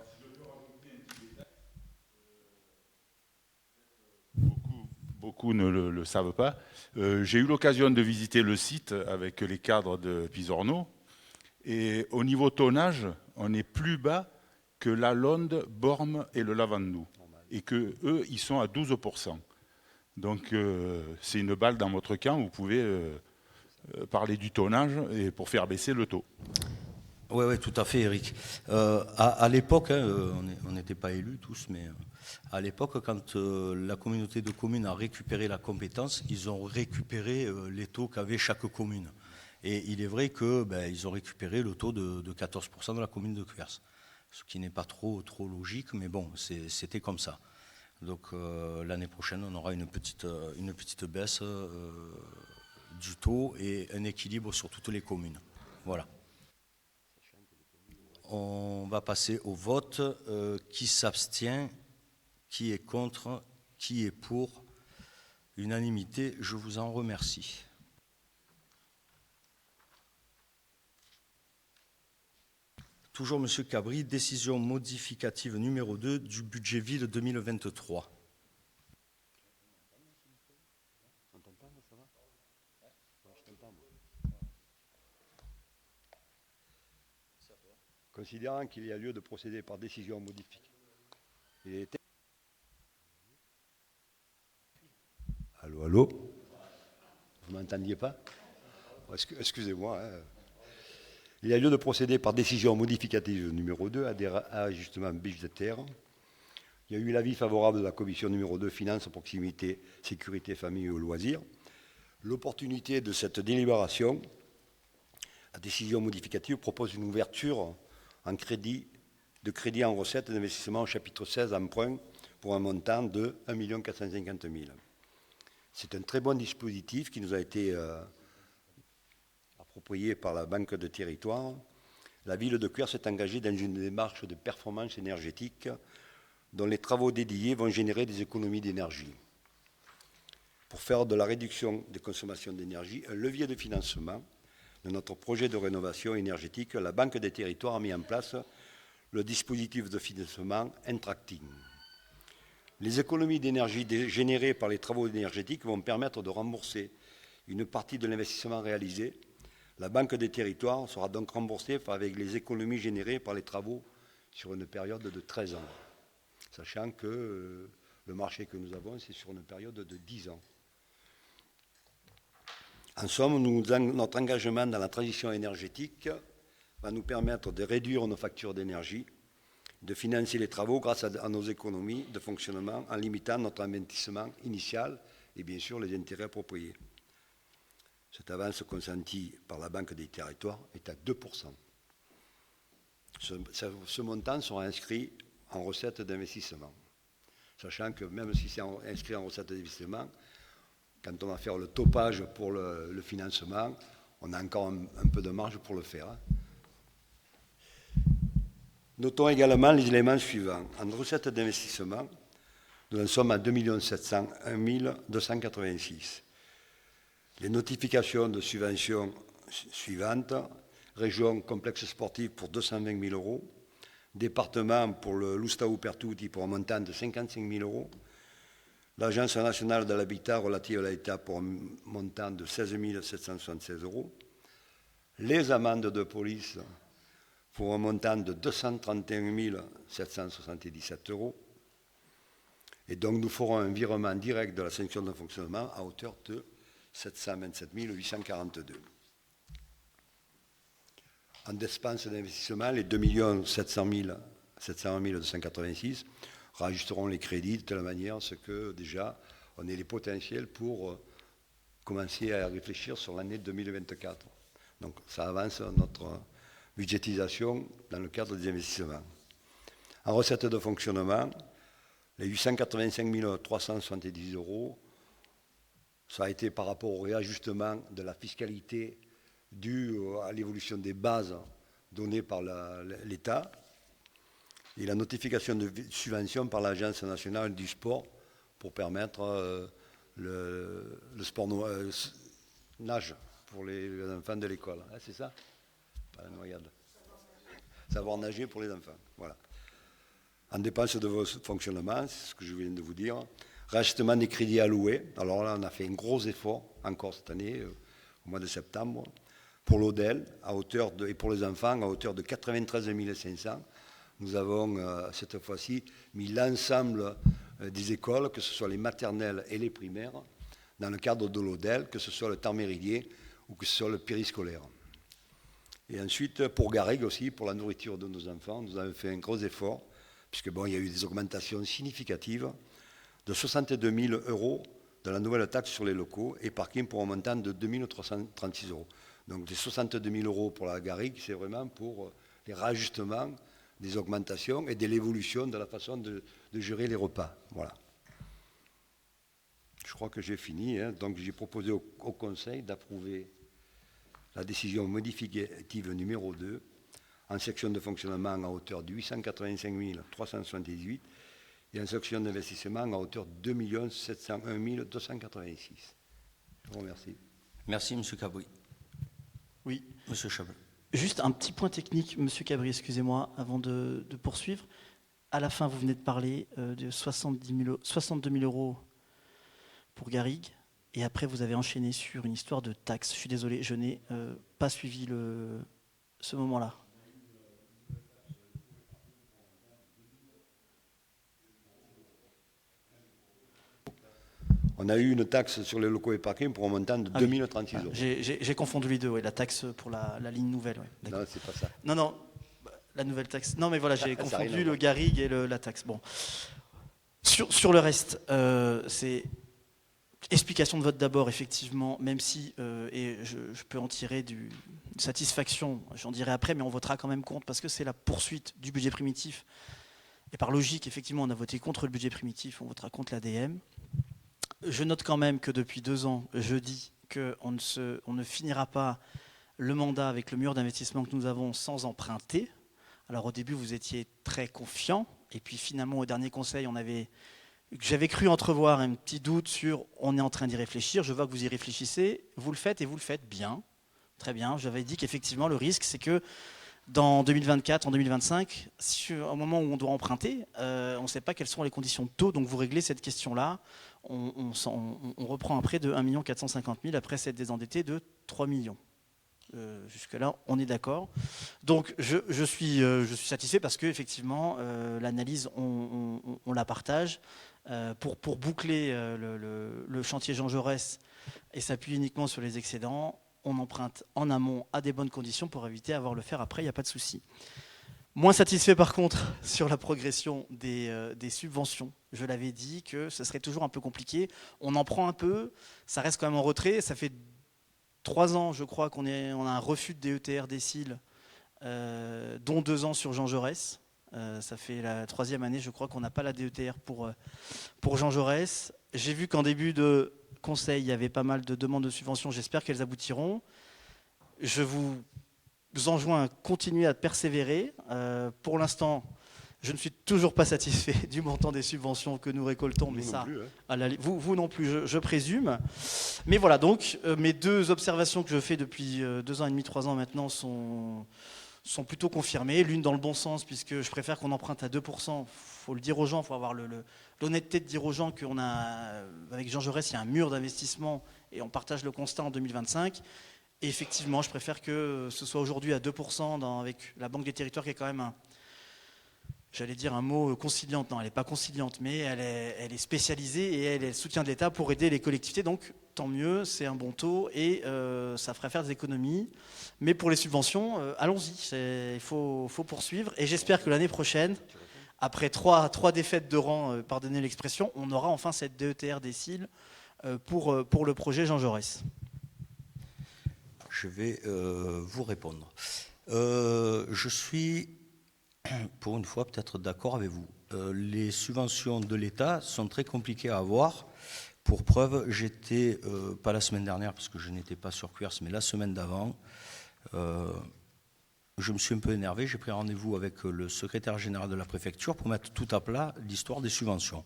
Beaucoup ne le savent pas. J'ai eu l'occasion de visiter le site avec les cadres de Pisorno. Et au niveau tonnage, on est plus bas que la Londe, Bormes et le Lavandou. Et qu'eux, ils sont à 12%. Donc c'est une balle dans votre camp. Vous pouvez parler du tonnage et pour faire baisser le taux. Oui, tout à fait, Eric. À l'époque, on n'était pas élus tous, mais à l'époque, quand la communauté de communes a récupéré la compétence, ils ont récupéré les taux qu'avait chaque commune. Et il est vrai qu'ils ont récupéré le taux de 14% de la commune de Cuers. Ce qui n'est pas trop logique, mais bon, c'était comme ça. Donc l'année prochaine, on aura une petite baisse du taux et un équilibre sur toutes les communes. Voilà. On va passer au vote. Qui s'abstient? Qui est contre? Qui est pour? Unanimité, je vous en remercie. Toujours M. Cabri, décision modificative numéro 2 du budget ville 2023. Considérant qu'il y a lieu de procéder par décision modificative. Allô? Vous ne m'entendiez pas? Excusez-moi. Il y a lieu de procéder par décision modificative numéro 2 à des ajustements budgétaires. Il y a eu l'avis favorable de la commission numéro 2, Finances, Proximité, Sécurité, Famille et Loisirs. L'opportunité de cette délibération, la décision modificative propose une ouverture en crédit en recettes d'investissement au chapitre 16 emprunt pour un montant de 1 450 000. C'est un très bon dispositif qui nous a été approprié par la Banque de Territoire. La ville de Cuers s'est engagée dans une démarche de performance énergétique dont les travaux dédiés vont générer des économies d'énergie. Pour faire de la réduction des consommations d'énergie un levier de financement de notre projet de rénovation énergétique, la Banque des Territoires a mis en place le dispositif de financement Intracting. Les économies d'énergie générées par les travaux énergétiques vont permettre de rembourser une partie de l'investissement réalisé. La Banque des Territoires sera donc remboursée avec les économies générées par les travaux sur une période de 13 ans, sachant que le marché que nous avons, c'est sur une période de 10 ans. En somme, notre engagement dans la transition énergétique va nous permettre de réduire nos factures d'énergie, de financer les travaux grâce à nos économies de fonctionnement en limitant notre investissement initial et bien sûr les intérêts appropriés. Cette avance consentie par la Banque des Territoires est à 2%. Ce montant sera inscrit en recettes d'investissement, sachant que même si c'est inscrit en recettes d'investissement, quand on va faire le topage pour le financement, on a encore un peu de marge pour le faire. Notons également les éléments suivants. En recettes d'investissement, nous en sommes à 2 701 286. Les notifications de subventions suivantes: région complexe sportif pour 220 000 euros, département pour le Lustau Pertuti pour un montant de 55 000 euros, l'Agence nationale de l'habitat relative à l'État pour un montant de 16 776 euros, les amendes de police pour un montant de 231 777 euros, et donc nous ferons un virement direct de la sanction de fonctionnement à hauteur de 727 842. En dépenses d'investissement, les 2 701 286 rajusteront les crédits de telle manière à ce que déjà on ait les potentiels pour commencer à réfléchir sur l'année 2024. Donc ça avance notre budgétisation dans le cadre des investissements. En recettes de fonctionnement, les 885 370 euros, ça a été par rapport au réajustement de la fiscalité due à l'évolution des bases données par l'État et la notification de subvention par l'Agence nationale du sport pour permettre le sport nage pour les enfants de l'école. Ah, c'est ça? Pas la noyade. Savoir nager pour les enfants. Voilà. En dépenses de fonctionnement, c'est ce que je viens de vous dire. Rajustement des crédits alloués. Alors là, on a fait un gros effort encore cette année, au mois de septembre, pour l'ODEL et pour les enfants à hauteur de 93 500. Nous avons cette fois-ci mis l'ensemble des écoles, que ce soit les maternelles et les primaires, dans le cadre de l'ODEL, que ce soit le temps méridien ou que ce soit le périscolaire. Et ensuite, pour Garrigues aussi, pour la nourriture de nos enfants, nous avons fait un gros effort, puisque bon, il y a eu des augmentations significatives de 62 000 euros de la nouvelle taxe sur les locaux et parking pour un montant de 2 336 euros. Donc les 62 000 euros pour la Garrigue, c'est vraiment pour les rajustements des augmentations et de l'évolution de la façon de gérer les repas. Voilà. Je crois que j'ai fini. Donc j'ai proposé au Conseil d'approuver la décision modificative numéro 2 en section de fonctionnement à hauteur de 885 378 et en section d'investissement à hauteur de 2 701 286. Je vous remercie. Merci, M. Cabri. Oui. M. Chablin. Juste un petit point technique, Monsieur Cabri, excusez-moi, avant de poursuivre. À la fin, vous venez de parler de 62 000 euros pour Garrigues, et après, vous avez enchaîné sur une histoire de taxes. Je suis désolé, je n'ai pas suivi ce moment-là. On a eu une taxe sur les locaux et parkings pour un montant de 2036 euros. J'ai confondu les deux, la taxe pour la ligne nouvelle. Ouais. Non, c'est pas ça. Non, la nouvelle taxe. Non, mais voilà, j'ai Ça confondu rien à le voir. garrigue et la taxe. Bon. Sur le reste, c'est explication de vote d'abord, effectivement, même si, et je peux en tirer une satisfaction, j'en dirai après, mais on votera quand même contre, parce que c'est la poursuite du budget primitif. Et par logique, effectivement, on a voté contre le budget primitif, on votera contre l'ADM. Je note quand même que depuis 2 ans, je dis qu'on ne finira pas le mandat avec le mur d'investissement que nous avons sans emprunter. Alors au début, vous étiez très confiant, et puis finalement, au dernier conseil, j'avais cru entrevoir un petit doute sur on est en train d'y réfléchir. Je vois que vous y réfléchissez, vous le faites et vous le faites bien. Très bien. J'avais dit qu'effectivement, le risque, c'est que dans 2024, en 2025, au moment où on doit emprunter, on ne sait pas quelles sont les conditions de taux, donc vous réglez cette question-là. On reprend un prêt de 1 450 000 après s'être désendetté de 3 millions. Jusque-là, on est d'accord. Donc, je suis satisfait parce qu'effectivement, l'analyse, on la partage. Pour boucler le chantier Jean Jaurès et s'appuyer uniquement sur les excédents, on emprunte en amont à des bonnes conditions pour éviter d'avoir le faire après, il n'y a pas de souci. Moins satisfait par contre sur la progression des subventions. Je l'avais dit que ce serait toujours un peu compliqué. On en prend un peu, ça reste quand même en retrait. Ça fait 3 ans, je crois, qu'on a un refus de DETR décile, dont 2 ans sur Jean Jaurès. Ça fait la 3e année, je crois, qu'on n'a pas la DETR pour Jean Jaurès. J'ai vu qu'en début de conseil, il y avait pas mal de demandes de subventions. J'espère qu'elles aboutiront. Je vous enjoins à continuer à persévérer. Pour l'instant, je ne suis toujours pas satisfait du montant des subventions que nous récoltons, mais ça, vous non plus, je présume. Mais voilà, donc mes 2 observations que je fais depuis 2 ans et demi, 3 ans maintenant sont plutôt confirmées. L'une dans le bon sens, puisque je préfère qu'on emprunte à 2%. Il faut le dire aux gens, il faut avoir l'honnêteté de dire aux gens qu'on a, avec Jean Jaurès, il y a un mur d'investissement et on partage le constat en 2025. Et effectivement, je préfère que ce soit aujourd'hui à 2% avec la Banque des Territoires qui est quand même j'allais dire un mot conciliante. Non, elle n'est pas conciliante, mais elle est spécialisée et elle est le soutien de l'État pour aider les collectivités. Donc, tant mieux, c'est un bon taux et ça ferait faire des économies. Mais pour les subventions, allons-y, il faut poursuivre. Et j'espère que l'année prochaine, après 3 défaites de rang, pardonnez l'expression, on aura enfin cette DETR décile pour le projet Jean Jaurès. Je vais vous répondre. Je suis, pour une fois, peut-être d'accord avec vous. Les subventions de l'État sont très compliquées à avoir. Pour preuve, j'étais, pas la semaine dernière, parce que je n'étais pas sur Cuers, mais la semaine d'avant, je me suis un peu énervé. J'ai pris rendez-vous avec le secrétaire général de la préfecture pour mettre tout à plat l'histoire des subventions.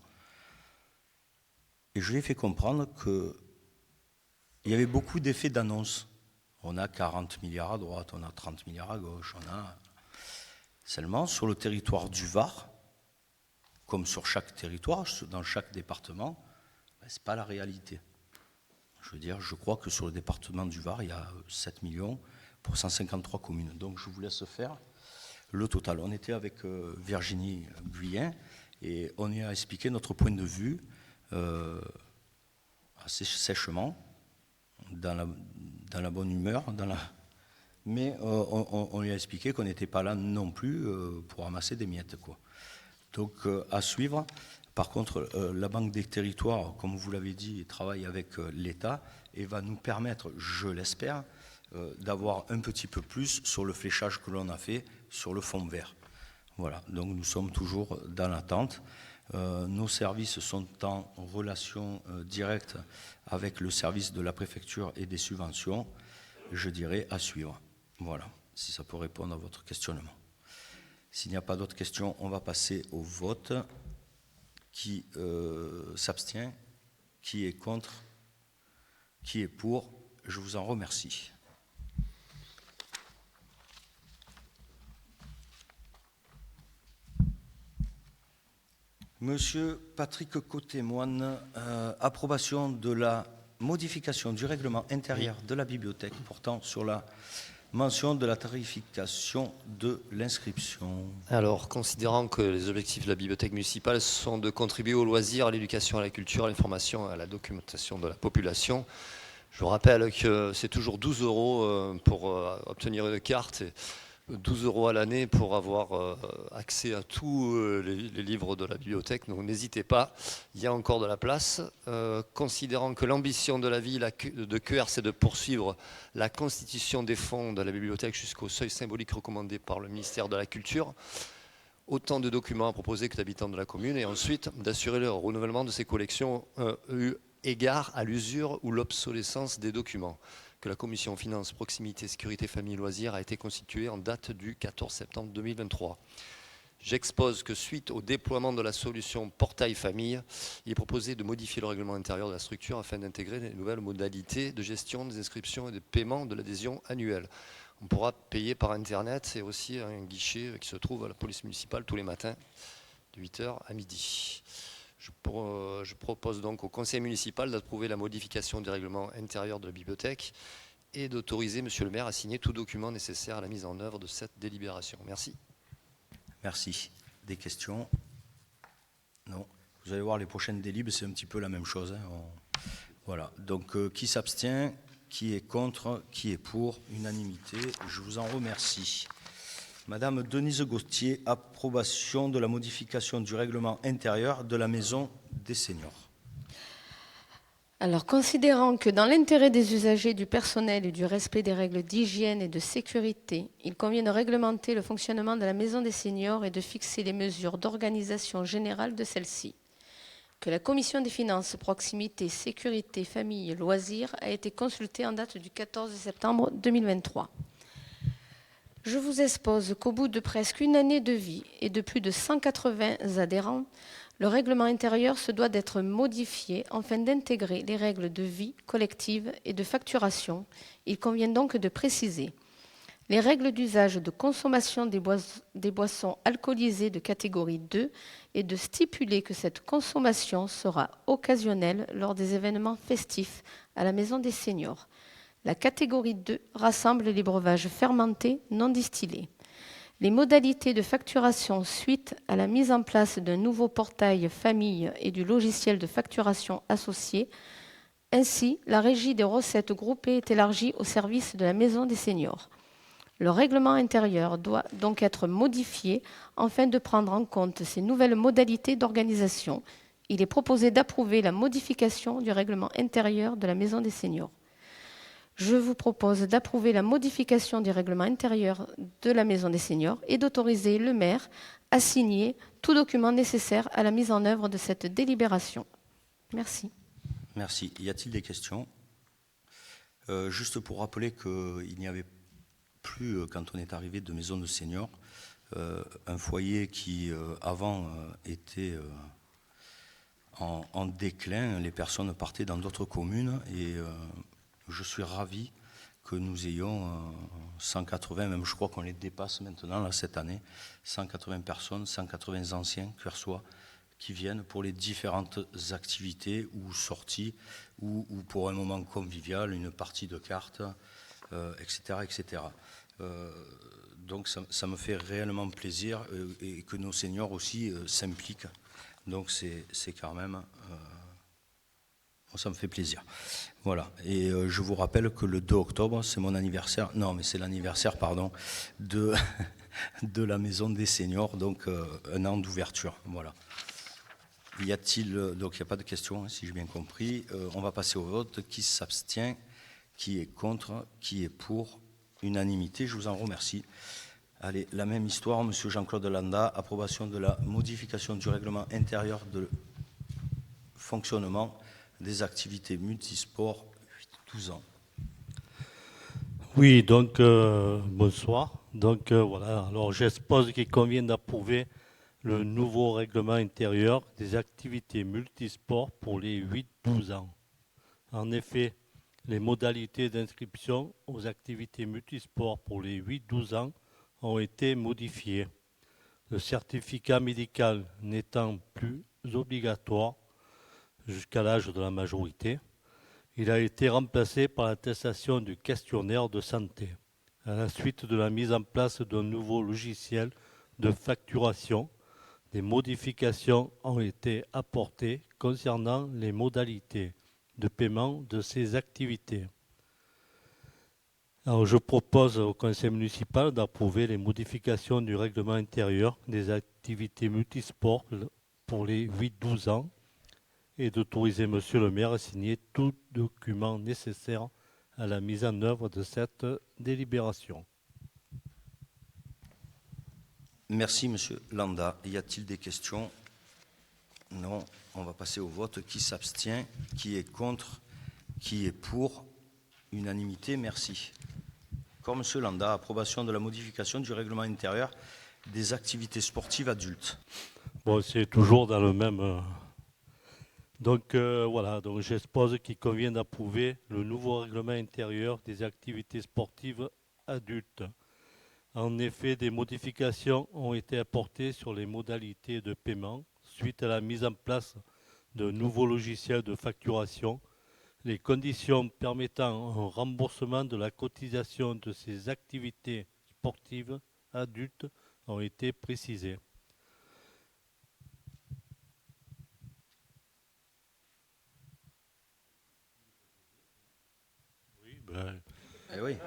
Et je lui ai fait comprendre qu'il y avait beaucoup d'effets d'annonce. On a 40 milliards à droite, on a 30 milliards à gauche, on a... Seulement, sur le territoire du Var, comme sur chaque territoire, dans chaque département, ce n'est pas la réalité. Je veux dire, je crois que sur le département du Var, il y a 7 millions pour 153 communes. Donc je vous laisse faire le total. On était avec Virginie Guyen et on y a expliqué notre point de vue assez sèchement, dans la bonne humeur, mais on lui a expliqué qu'on n'était pas là non plus pour ramasser des miettes, quoi. Donc à suivre. Par contre, la Banque des Territoires, comme vous l'avez dit, travaille avec l'État et va nous permettre, je l'espère, d'avoir un petit peu plus sur le fléchage que l'on a fait sur le fonds vert. Voilà, donc nous sommes toujours dans l'attente. Nos services sont en relation directe avec le service de la préfecture et des subventions. Je dirais à suivre. Voilà, si ça peut répondre à votre questionnement. S'il n'y a pas d'autres questions, on va passer au vote. Qui s'abstient? Qui est contre? Qui est pour? Je vous en remercie. Monsieur Patrick Côté-Moine, approbation de la modification du règlement intérieur de la bibliothèque portant sur la mention de la tarification de l'inscription. Alors, considérant que les objectifs de la bibliothèque municipale sont de contribuer au loisir, à l'éducation, à la culture, à l'information, à la documentation de la population, je vous rappelle que c'est toujours 12 € pour obtenir une carte et 12 € à l'année pour avoir accès à tous les livres de la bibliothèque. Donc n'hésitez pas, il y a encore de la place. Considérant que l'ambition de la ville de Cuers, c'est de poursuivre la constitution des fonds de la bibliothèque jusqu'au seuil symbolique recommandé par le ministère de la Culture, autant de documents à proposer que d'habitants de la commune, et ensuite d'assurer le renouvellement de ces collections eu égard à l'usure ou l'obsolescence des documents, que la commission finances, proximité, sécurité, famille, loisirs a été constituée en date du 14 septembre 2023. J'expose que suite au déploiement de la solution portail famille, il est proposé de modifier le règlement intérieur de la structure afin d'intégrer les nouvelles modalités de gestion des inscriptions et de paiement de l'adhésion annuelle. On pourra payer par Internet, c'est aussi un guichet qui se trouve à la police municipale tous les matins de 8h à midi. Je propose donc au conseil municipal d'approuver la modification du règlement intérieur de la bibliothèque et d'autoriser monsieur le maire à signer tout document nécessaire à la mise en œuvre de cette délibération. Merci. Merci. Des questions? Non. Vous allez voir, les prochaines délibes, c'est un petit peu la même chose. Hein. Voilà. Donc, qui s'abstient? Qui est contre? Qui est pour? Unanimité. Je vous en remercie. Madame Denise Gauthier, approbation de la modification du règlement intérieur de la Maison des Seniors. Alors, considérant que dans l'intérêt des usagers, du personnel et du respect des règles d'hygiène et de sécurité, il convient de réglementer le fonctionnement de la Maison des Seniors et de fixer les mesures d'organisation générale de celle-ci, que la Commission des finances, proximité, sécurité, famille, loisirs a été consultée en date du 14 septembre 2023. Je vous expose qu'au bout de presque une année de vie et de plus de 180 adhérents, le règlement intérieur se doit d'être modifié afin d'intégrer les règles de vie collective et de facturation. Il convient donc de préciser les règles d'usage de consommation des boissons alcoolisées de catégorie 2 et de stipuler que cette consommation sera occasionnelle lors des événements festifs à la Maison des Seniors. La catégorie 2 rassemble les breuvages fermentés non distillés. Les modalités de facturation suite à la mise en place d'un nouveau portail famille et du logiciel de facturation associé. Ainsi, la régie des recettes groupées est élargie au service de la Maison des Seniors. Le règlement intérieur doit donc être modifié afin de prendre en compte ces nouvelles modalités d'organisation. Il est proposé d'approuver la modification du règlement intérieur de la Maison des Seniors. Je vous propose d'approuver la modification du règlement intérieur de la Maison des Seniors et d'autoriser le maire à signer tout document nécessaire à la mise en œuvre de cette délibération. Merci. Merci. Y a-t-il des questions? Juste pour rappeler qu'il n'y avait plus, quand on est arrivé de Maison de Seniors, un foyer qui, avant, était en déclin. Les personnes partaient dans d'autres communes et je suis ravi que nous ayons 180, même je crois qu'on les dépasse maintenant, là, cette année, 180 personnes, 180 anciens Cuersois qui viennent pour les différentes activités ou sorties ou pour un moment convivial, une partie de cartes, etc. etc. Donc ça me fait réellement plaisir et que nos seniors aussi s'impliquent. Donc c'est quand même... ça me fait plaisir. Voilà. Et je vous rappelle que le 2 octobre, c'est mon anniversaire. Non, mais c'est l'anniversaire, pardon, de la Maison des Seniors, donc un an d'ouverture. Voilà. Y a-t-il... Donc, il n'y a pas de questions, hein, si j'ai bien compris. On va passer au vote. Qui s'abstient? Qui est contre? Qui est pour? Unanimité. Je vous en remercie. Allez, la même histoire, Monsieur Jean-Claude Landa. Approbation de la modification du règlement intérieur de fonctionnement des activités multisports 8-12 ans. Oui, donc bonsoir. Donc voilà, alors j'expose qu'il convient d'approuver le nouveau règlement intérieur des activités multisports pour les 8-12 ans. En effet, les modalités d'inscription aux activités multisports pour les 8-12 ans ont été modifiées. Le certificat médical n'étant plus obligatoire jusqu'à l'âge de la majorité, il a été remplacé par l'attestation du questionnaire de santé. à la suite de la mise en place d'un nouveau logiciel de facturation. Des modifications ont été apportées concernant les modalités de paiement de ces activités. Alors, je propose au conseil municipal d'approuver les modifications du règlement intérieur des activités multisports pour les 8-12 ans et d'autoriser monsieur le maire à signer tout document nécessaire à la mise en œuvre de cette délibération. Merci, monsieur Landa. Y a-t-il des questions? Non. On va passer au vote. Qui s'abstient? Qui est contre? Qui est pour? Unanimité. Merci. Encore monsieur Landa, approbation de la modification du règlement intérieur des activités sportives adultes. Bon, c'est toujours dans le même... Donc voilà, donc j'expose qu'il convient d'approuver le nouveau règlement intérieur des activités sportives adultes. En effet, des modifications ont été apportées sur les modalités de paiement suite à la mise en place de nouveaux logiciels de facturation. Les conditions permettant un remboursement de la cotisation de ces activités sportives adultes ont été précisées. Oui, ben, oui.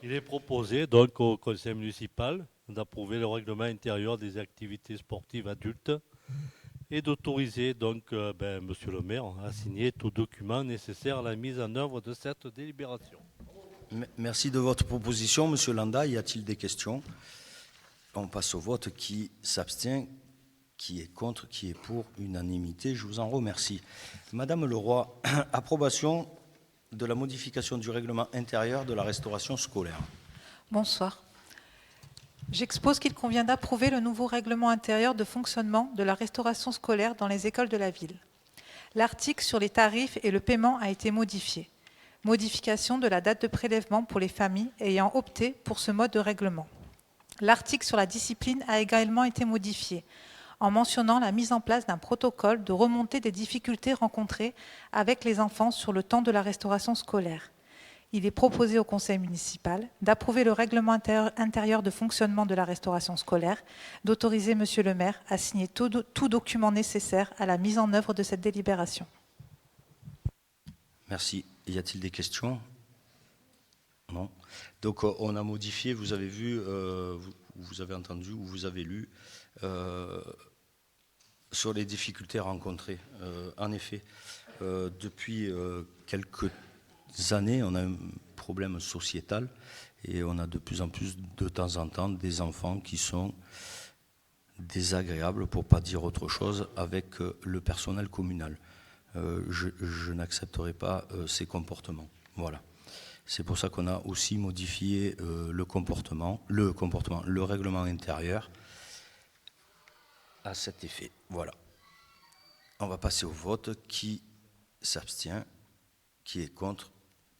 Il est proposé donc au conseil municipal d'approuver le règlement intérieur des activités sportives adultes et d'autoriser donc monsieur le maire à signer tout document nécessaire à la mise en œuvre de cette délibération. Merci de votre proposition, monsieur Landa. Y a-t-il des questions? On passe au vote. Qui s'abstient? Qui est contre? Qui est pour? Unanimité. Je vous en remercie. Madame Leroy, approbation de la modification du règlement intérieur de la restauration scolaire. Bonsoir. J'expose qu'il convient d'approuver le nouveau règlement intérieur de fonctionnement de la restauration scolaire dans les écoles de la ville. L'article sur les tarifs et le paiement a été modifié. Modification de la date de prélèvement pour les familles ayant opté pour ce mode de règlement. L'article sur la discipline a également été modifié en mentionnant la mise en place d'un protocole de remontée des difficultés rencontrées avec les enfants sur le temps de la restauration scolaire. Il est proposé au conseil municipal d'approuver le règlement intérieur de fonctionnement de la restauration scolaire, d'autoriser monsieur le maire à signer tout document nécessaire à la mise en œuvre de cette délibération. Merci. Y a-t-il des questions? Non. Donc on a modifié, vous avez vu, vous avez entendu ou vous avez lu sur les difficultés rencontrées. En effet, depuis quelques années, on a un problème sociétal et on a de plus en plus de temps en temps des enfants qui sont désagréables, pour ne pas dire autre chose, avec le personnel communal. Je n'accepterai pas ces comportements. Voilà. C'est pour ça qu'on a aussi modifié le règlement intérieur à cet effet. Voilà. On va passer au vote. Qui s'abstient? Qui est contre?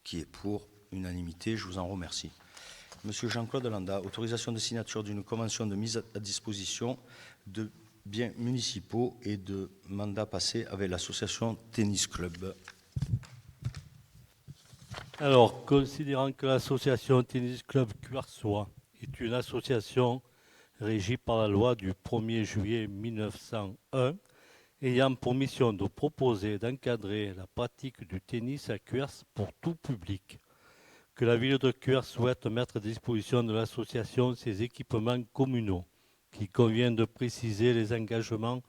Qui est pour? Unanimité. Je vous en remercie. Monsieur Jean-Claude Landa, autorisation de signature d'une convention de mise à disposition de biens municipaux et de mandat passé avec l'association Tennis Club. Alors, considérant que l'association Tennis Club Cuersois est une association régie par la loi du 1er juillet 1901, ayant pour mission de proposer et d'encadrer la pratique du tennis à Cuers pour tout public, que la ville de Cuers souhaite mettre à disposition de l'association ses équipements communaux, qu'il convient de préciser les engagements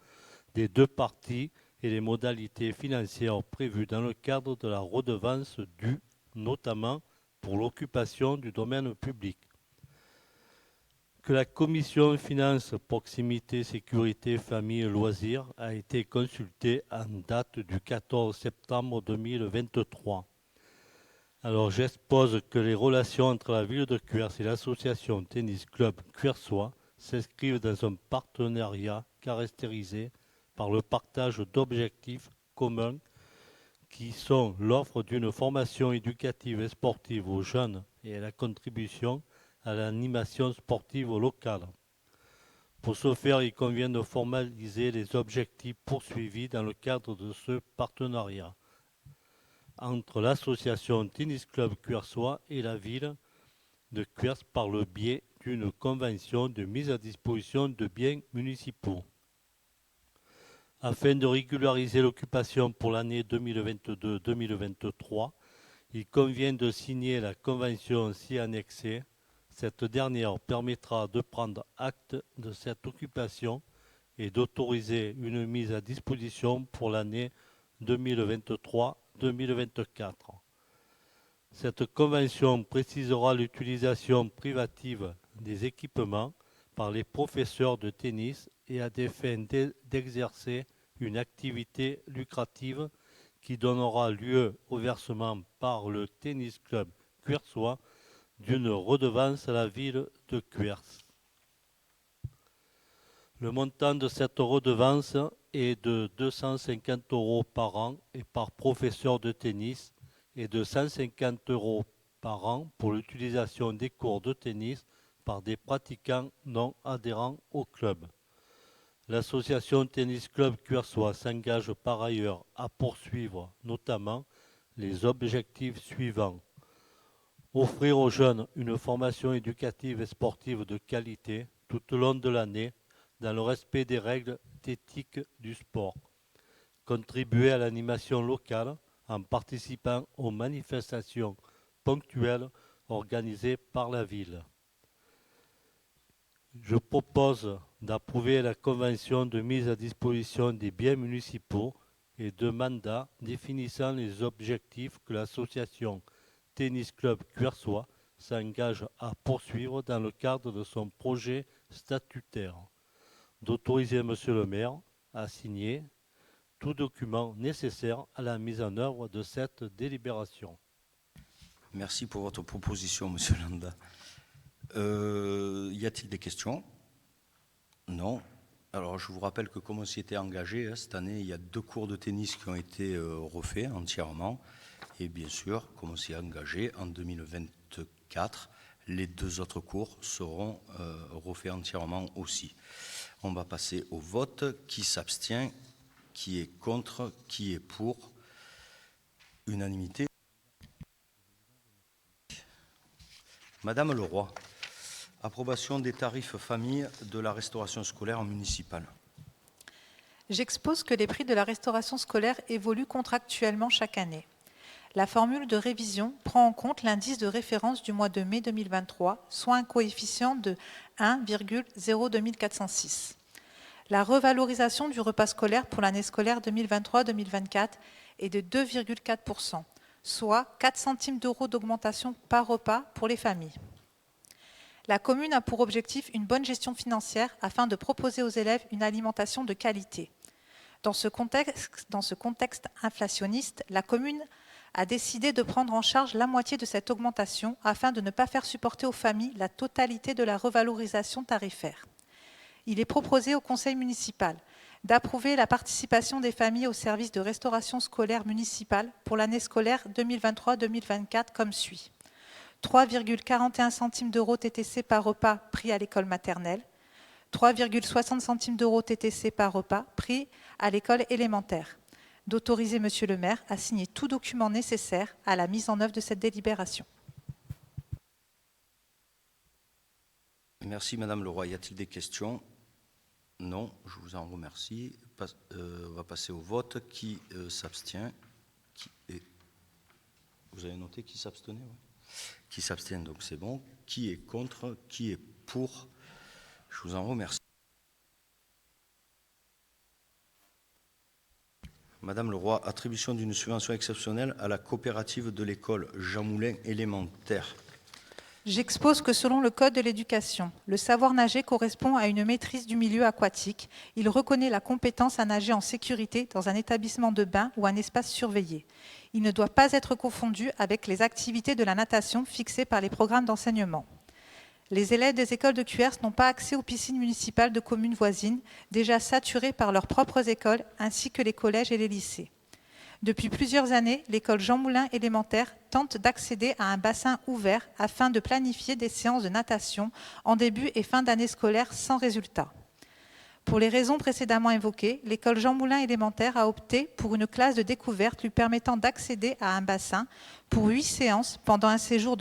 des deux parties et les modalités financières prévues dans le cadre de la redevance due, notamment pour l'occupation du domaine public. Que la commission Finances, Proximité, Sécurité, Famille et Loisirs a été consultée en date du 14 septembre 2023. Alors j'expose que les relations entre la ville de Cuers et l'association Tennis Club Cuersois s'inscrivent dans un partenariat caractérisé par le partage d'objectifs communs qui sont l'offre d'une formation éducative et sportive aux jeunes et la contribution à l'animation sportive locale. Pour ce faire, il convient de formaliser les objectifs poursuivis dans le cadre de ce partenariat entre l'association Tennis Club Cuersois et la ville de Cuers par le biais d'une convention de mise à disposition de biens municipaux. Afin de régulariser l'occupation pour l'année 2022-2023, il convient de signer la convention ci annexée. Cette dernière permettra de prendre acte de cette occupation et d'autoriser une mise à disposition pour l'année 2023-2024. Cette convention précisera l'utilisation privative des équipements par les professeurs de tennis et à des fins d'exercer une activité lucrative qui donnera lieu au versement par le tennis club cuersois d'une redevance à la ville de Cuers. Le montant de cette redevance est de 250 € par an et par professeur de tennis et de 150 € par an pour l'utilisation des cours de tennis par des pratiquants non adhérents au club. L'association Tennis Club Cuersois s'engage par ailleurs à poursuivre notamment les objectifs suivants. Offrir aux jeunes une formation éducative et sportive de qualité tout au long de l'année dans le respect des règles d'éthique du sport. Contribuer à l'animation locale en participant aux manifestations ponctuelles organisées par la ville. Je propose d'approuver la convention de mise à disposition des biens municipaux et de mandat définissant les objectifs que l'association Tennis Club Cuersois s'engage à poursuivre dans le cadre de son projet statutaire. D'autoriser Monsieur le maire à signer tout document nécessaire à la mise en œuvre de cette délibération. Merci pour votre proposition, Monsieur Landa. Y a-t-il des questions? Non. Alors, je vous rappelle que comme on s'y était engagé, cette année, il y a 2 cours de tennis qui ont été refaits entièrement. Et bien sûr, comme on s'y est engagé, en 2024, les 2 autres cours seront refaits entièrement aussi. On va passer au vote. Qui s'abstient? Qui est contre? Qui est pour? Unanimité. Madame Leroy, approbation des tarifs famille de la restauration scolaire municipale. J'expose que les prix de la restauration scolaire évoluent contractuellement chaque année. La formule de révision prend en compte l'indice de référence du mois de mai 2023, soit un coefficient de 1,02406. La revalorisation du repas scolaire pour l'année scolaire 2023-2024 est de 2,4%, soit 4 centimes d'euros d'augmentation par repas pour les familles. La commune a pour objectif une bonne gestion financière afin de proposer aux élèves une alimentation de qualité. Dans ce contexte inflationniste, la commune a décidé de prendre en charge la moitié de cette augmentation afin de ne pas faire supporter aux familles la totalité de la revalorisation tarifaire. Il est proposé au conseil municipal d'approuver la participation des familles au service de restauration scolaire municipale pour l'année scolaire 2023-2024 comme suit. 3,41 centimes d'euros TTC par repas pris à l'école maternelle, 3,60 centimes d'euros TTC par repas pris à l'école élémentaire. D'autoriser Monsieur le maire à signer tout document nécessaire à la mise en œuvre de cette délibération. Merci Madame Leroy. Y a-t-il des questions? Non, je vous en remercie. On va passer au vote. Qui s'abstient? Vous avez noté qui s'abstenait? Ouais. Qui s'abstient, donc c'est bon. Qui est contre? Qui est pour? Je vous en remercie. Madame Leroy, attribution d'une subvention exceptionnelle à la coopérative de l'école Jean Moulin élémentaire. J'expose que selon le Code de l'éducation, le savoir nager correspond à une maîtrise du milieu aquatique. Il reconnaît la compétence à nager en sécurité dans un établissement de bain ou un espace surveillé. Il ne doit pas être confondu avec les activités de la natation fixées par les programmes d'enseignement. Les élèves des écoles de Cuers n'ont pas accès aux piscines municipales de communes voisines, déjà saturées par leurs propres écoles, ainsi que les collèges et les lycées. Depuis plusieurs années, l'école Jean Moulin élémentaire tente d'accéder à un bassin ouvert afin de planifier des séances de natation en début et fin d'année scolaire sans résultat. Pour les raisons précédemment évoquées, l'école Jean Moulin élémentaire a opté pour une classe de découverte lui permettant d'accéder à un bassin pour 8 séances pendant un séjour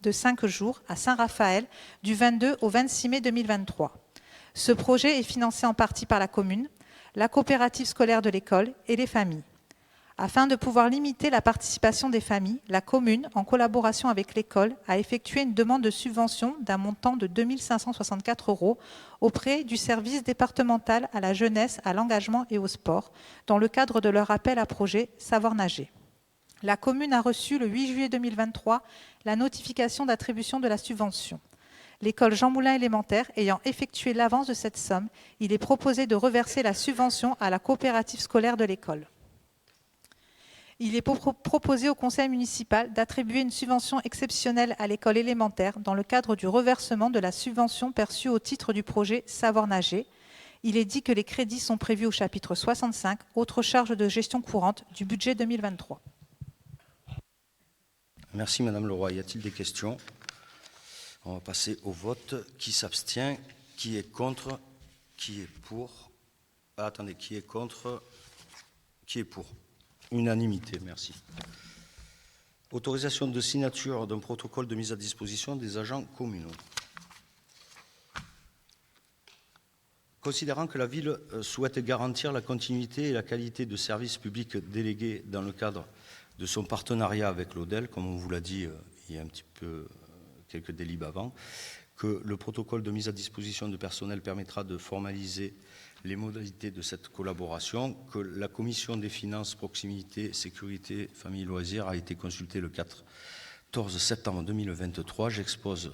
de 5 jours à Saint-Raphaël du 22 au 26 mai 2023. Ce projet est financé en partie par la commune, la coopérative scolaire de l'école et les familles. Afin de pouvoir limiter la participation des familles, la commune, en collaboration avec l'école, a effectué une demande de subvention d'un montant de 2 564 € auprès du service départemental à la jeunesse, à l'engagement et au sport, dans le cadre de leur appel à projet Savoir nager. La commune a reçu le 8 juillet 2023 la notification d'attribution de la subvention. L'école Jean Moulin élémentaire ayant effectué l'avance de cette somme, il est proposé de reverser la subvention à la coopérative scolaire de l'école. Il est proposé au conseil municipal d'attribuer une subvention exceptionnelle à l'école élémentaire dans le cadre du reversement de la subvention perçue au titre du projet Savoir nager. Il est dit que les crédits sont prévus au chapitre 65, autres charges de gestion courante du budget 2023. Merci Madame Leroy. Y a-t-il des questions? On va passer au vote. Qui s'abstient? Qui est contre? Qui est pour? Ah, attendez, qui est contre? Qui est pour? Unanimité, merci. Autorisation de signature d'un protocole de mise à disposition des agents communaux. Considérant que la ville souhaite garantir la continuité et la qualité de services publics délégués dans le cadre de son partenariat avec l'ODEL, comme on vous l'a dit il y a un petit peu quelques délibes avant, que le protocole de mise à disposition de personnel permettra de formaliser les modalités de cette collaboration, que la commission des finances, proximité, sécurité, famille, loisirs a été consultée le 14 septembre 2023. J'expose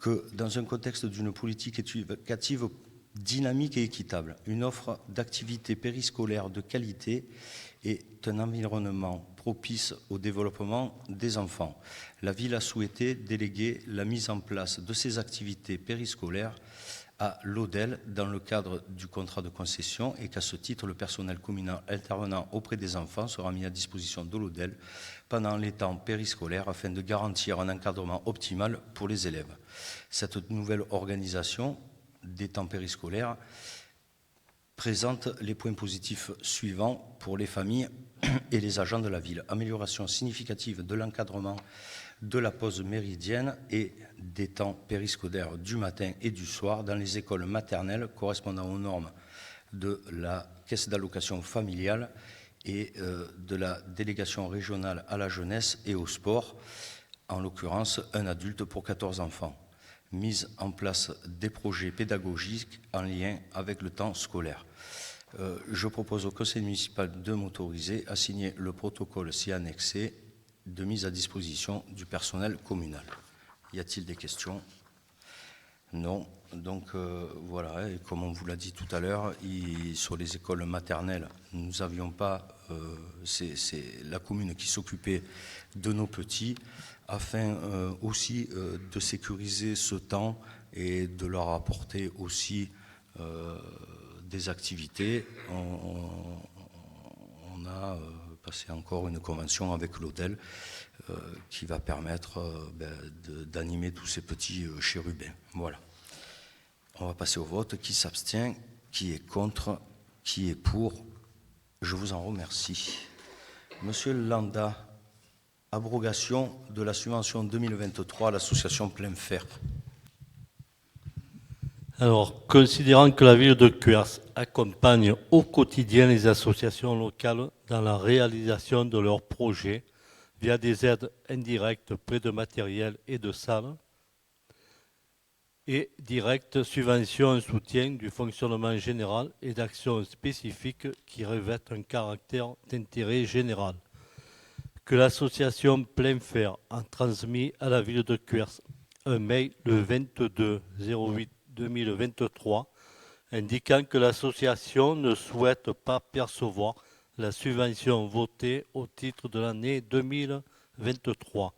que dans un contexte d'une politique éducative dynamique et équitable, une offre d'activités périscolaires de qualité est un environnement propice au développement des enfants. La ville a souhaité déléguer la mise en place de ces activités périscolaires à l'ODEL dans le cadre du contrat de concession et qu'à ce titre, le personnel communal intervenant auprès des enfants sera mis à disposition de l'ODEL pendant les temps périscolaires afin de garantir un encadrement optimal pour les élèves. Cette nouvelle organisation des temps périscolaires présente les points positifs suivants pour les familles et les agents de la ville. Amélioration significative de l'encadrement de la pause méridienne et des temps périscolaires du matin et du soir dans les écoles maternelles correspondant aux normes de la caisse d'allocation familiale et de la délégation régionale à la jeunesse et au sport, en l'occurrence un adulte pour 14 enfants. Mise en place des projets pédagogiques en lien avec le temps scolaire. Je propose au conseil municipal de m'autoriser à signer le protocole si annexé de mise à disposition du personnel communal. Y a-t-il des questions? Non. Donc voilà, et comme on vous l'a dit tout à l'heure, sur les écoles maternelles, nous n'avions pas, c'est la commune qui s'occupait de nos petits, afin aussi de sécuriser ce temps et de leur apporter aussi des activités. On a passé encore une convention avec l'ODEL qui va permettre d'animer tous ces petits chérubins. Voilà. On va passer au vote. Qui s'abstient? Qui est contre? Qui est pour? Je vous en remercie. Monsieur Landa, abrogation de la subvention 2023 à l'association Plein Fer. Alors, considérant que la ville de Cuers accompagne au quotidien les associations locales dans la réalisation de leurs projets via des aides indirectes, prêts de matériel et de salles, et directes subventions en soutien du fonctionnement général et d'actions spécifiques qui revêtent un caractère d'intérêt général, que l'association Plein Fer a transmis à la ville de Cuers un mail le 22/08/2023 indiquant que l'association ne souhaite pas percevoir la subvention votée au titre de l'année 2023,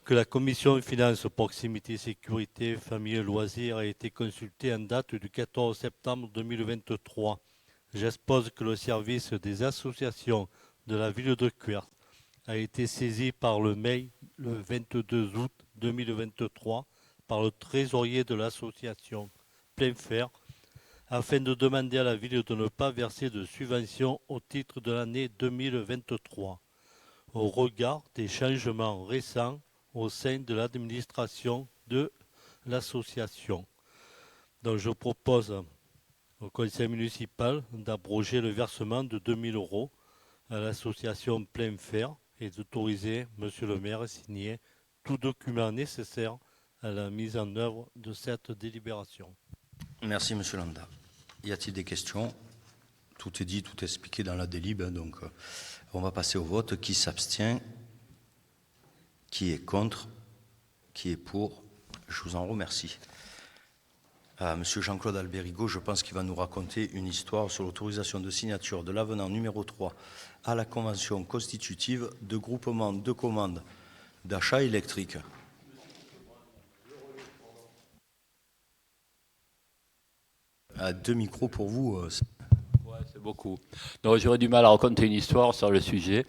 que la commission finances, proximité, sécurité, famille et loisirs a été consultée en date du 14 septembre 2023. J'expose que le service des associations de la ville de Cuers a été saisi par le mail le 22 août 2023 par le trésorier de l'association Plein Fer afin de demander à la ville de ne pas verser de subvention au titre de l'année 2023 au regard des changements récents au sein de l'administration de l'association. Donc je propose au conseil municipal d'abroger le versement de 2 000 € à l'association Plein Fer et d'autoriser Monsieur le maire à signer tout document nécessaire à la mise en œuvre de cette délibération. Merci, Monsieur Landa. Y a-t-il des questions? Tout est dit, tout est expliqué dans la délib, donc on va passer au vote. Qui s'abstient? Qui est contre? Qui est pour? Je vous en remercie. Monsieur Jean-Claude Albérigo, je pense qu'il va nous raconter une histoire sur l'autorisation de signature de l'avenant numéro 3 à la convention constitutive de groupement de commandes d'achat électrique. À 2 micros pour vous. Ouais, c'est beaucoup. Donc j'aurais du mal à raconter une histoire sur le sujet.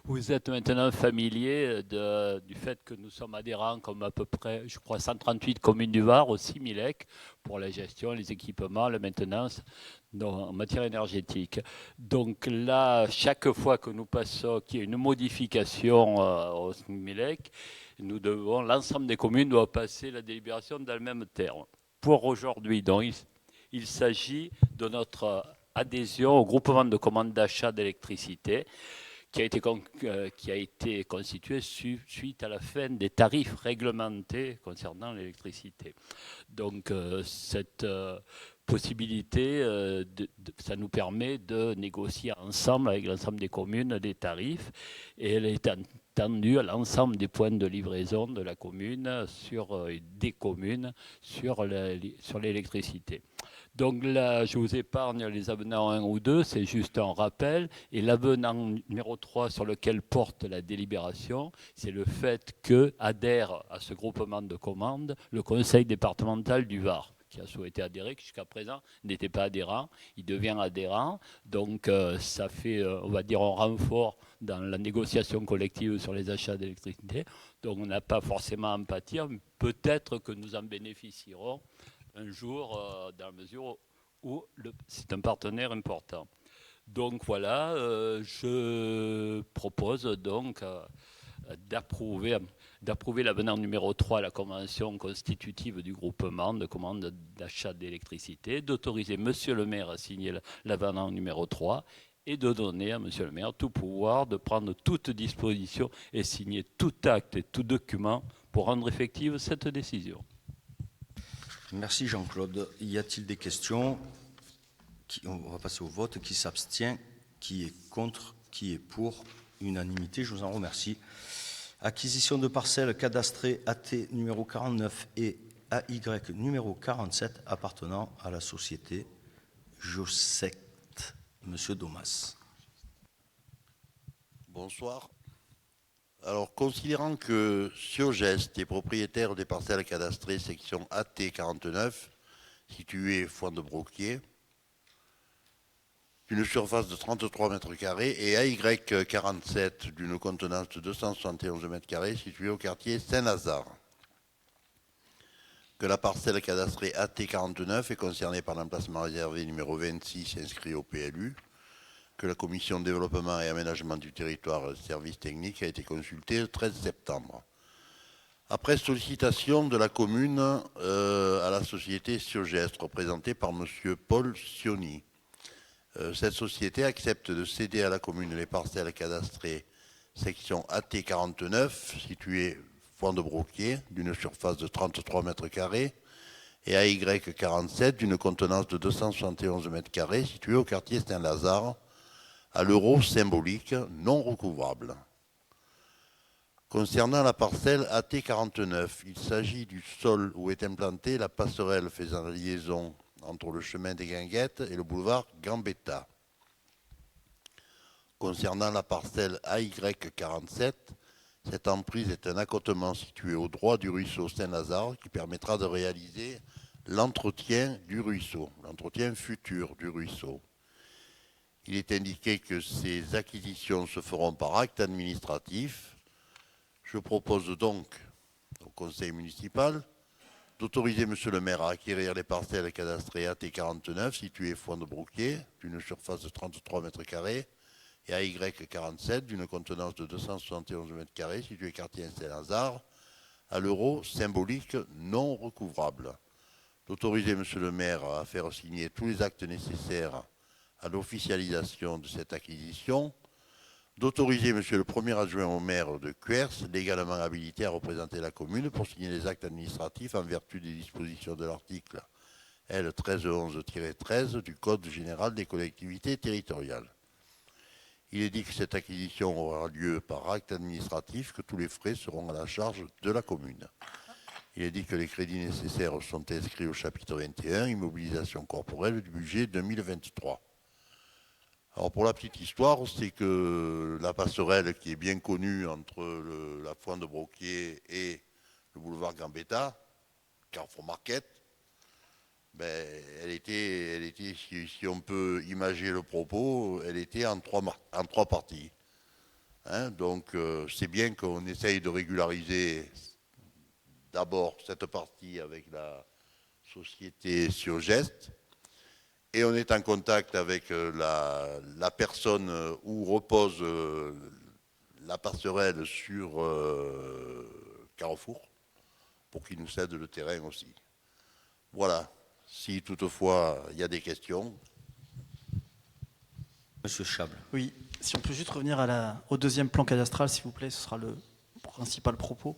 Vous êtes maintenant familier du fait que nous sommes adhérents comme à peu près, je crois, 138 communes du Var au Similec pour la gestion, les équipements, la maintenance en matière énergétique. Donc là, chaque fois que nous passons, qu'il y a une modification au Similec, l'ensemble des communes doivent passer la délibération dans le même terme. Pour aujourd'hui, donc, il s'agit de notre adhésion au groupement de commande d'achat d'électricité qui a été constitué suite à la fin des tarifs réglementés concernant l'électricité. Donc cette possibilité, ça nous permet de négocier ensemble avec l'ensemble des communes des tarifs et elle est étendue à l'ensemble des points de livraison de la commune des communes sur l'électricité. Donc là, je vous épargne les avenants 1 ou 2, c'est juste un rappel. Et l'avenant numéro 3 sur lequel porte la délibération, c'est le fait qu'adhère à ce groupement de commandes le conseil départemental du Var, qui a souhaité adhérer, qui jusqu'à présent n'était pas adhérent. Il devient adhérent, donc ça fait, on va dire, un renfort dans la négociation collective sur les achats d'électricité. Donc on n'a pas forcément à en pâtir, mais peut-être que nous en bénéficierons un jour, dans la mesure où c'est un partenaire important. Donc voilà, je propose donc d'approuver l'avenant numéro 3 à la convention constitutive du groupement de commande d'achat d'électricité, d'autoriser Monsieur le maire à signer l'avenant numéro 3 et de donner à Monsieur le maire tout pouvoir de prendre toute disposition et signer tout acte et tout document pour rendre effective cette décision. Merci Jean-Claude. Y a-t-il des questions? On va passer au vote. Qui s'abstient? Qui est contre? Qui est pour? Unanimité, je vous en remercie. Acquisition de parcelles cadastrées AT numéro 49 et AY numéro 47 appartenant à la société Josect. Monsieur Domas. Bonsoir. Alors, considérant que Siogest est propriétaire des parcelles cadastrées section AT49, située Foin de Broquier, d'une surface de 33 mètres carrés, et AY47 d'une contenance de 271 mètres carrés, située au quartier Saint-Lazare, que la parcelle cadastrée AT49 est concernée par l'emplacement réservé numéro 26 inscrit au PLU, que la commission de développement et aménagement du territoire service technique a été consultée le 13 septembre. Après sollicitation de la commune à la société Siogest, représentée par M. Paul Sioni, cette société accepte de céder à la commune les parcelles cadastrées section AT49, située Foin de Broquier, d'une surface de 33 mètres carrés, et AY47, d'une contenance de 271 mètres carrés, située au quartier Saint-Lazare, à l'euro symbolique non recouvrable. Concernant la parcelle AT49, il s'agit du sol où est implantée la passerelle faisant la liaison entre le chemin des Guinguettes et le boulevard Gambetta. Concernant la parcelle AY47, cette emprise est un accotement situé au droit du ruisseau Saint-Lazare qui permettra de réaliser l'entretien du ruisseau, l'entretien futur du ruisseau. Il est indiqué que ces acquisitions se feront par acte administratif. Je propose donc au conseil municipal d'autoriser M. le maire à acquérir les parcelles cadastrées AT49 situées Foin de Broquier, d'une surface de 33 mètres carrés, et AY47 d'une contenance de 271 m², situé quartier Saint-Lazare, à l'euro symbolique non recouvrable. D'autoriser Monsieur le maire à faire signer tous les actes nécessaires à l'officialisation de cette acquisition, d'autoriser Monsieur le premier adjoint au maire de Cuers, légalement habilité à représenter la commune pour signer les actes administratifs en vertu des dispositions de l'article L. 1311-13 du Code général des collectivités territoriales. Il est dit que cette acquisition aura lieu par acte administratif, que tous les frais seront à la charge de la commune. Il est dit que les crédits nécessaires sont inscrits au chapitre 21, immobilisation corporelle du budget 2023. Alors pour la petite histoire, c'est que la passerelle qui est bien connue entre la Foire de Broquier et le boulevard Gambetta, Carrefour Market, ben, elle était si on peut imaginer le propos, elle était en trois parties. Hein, donc c'est bien qu'on essaye de régulariser d'abord cette partie avec la société Surgest, et on est en contact avec la personne où repose la passerelle sur Carrefour, pour qu'il nous cède le terrain aussi. Voilà, si toutefois il y a des questions. Monsieur Chable. Oui, si on peut juste revenir au deuxième plan cadastral, s'il vous plaît, ce sera le principal propos.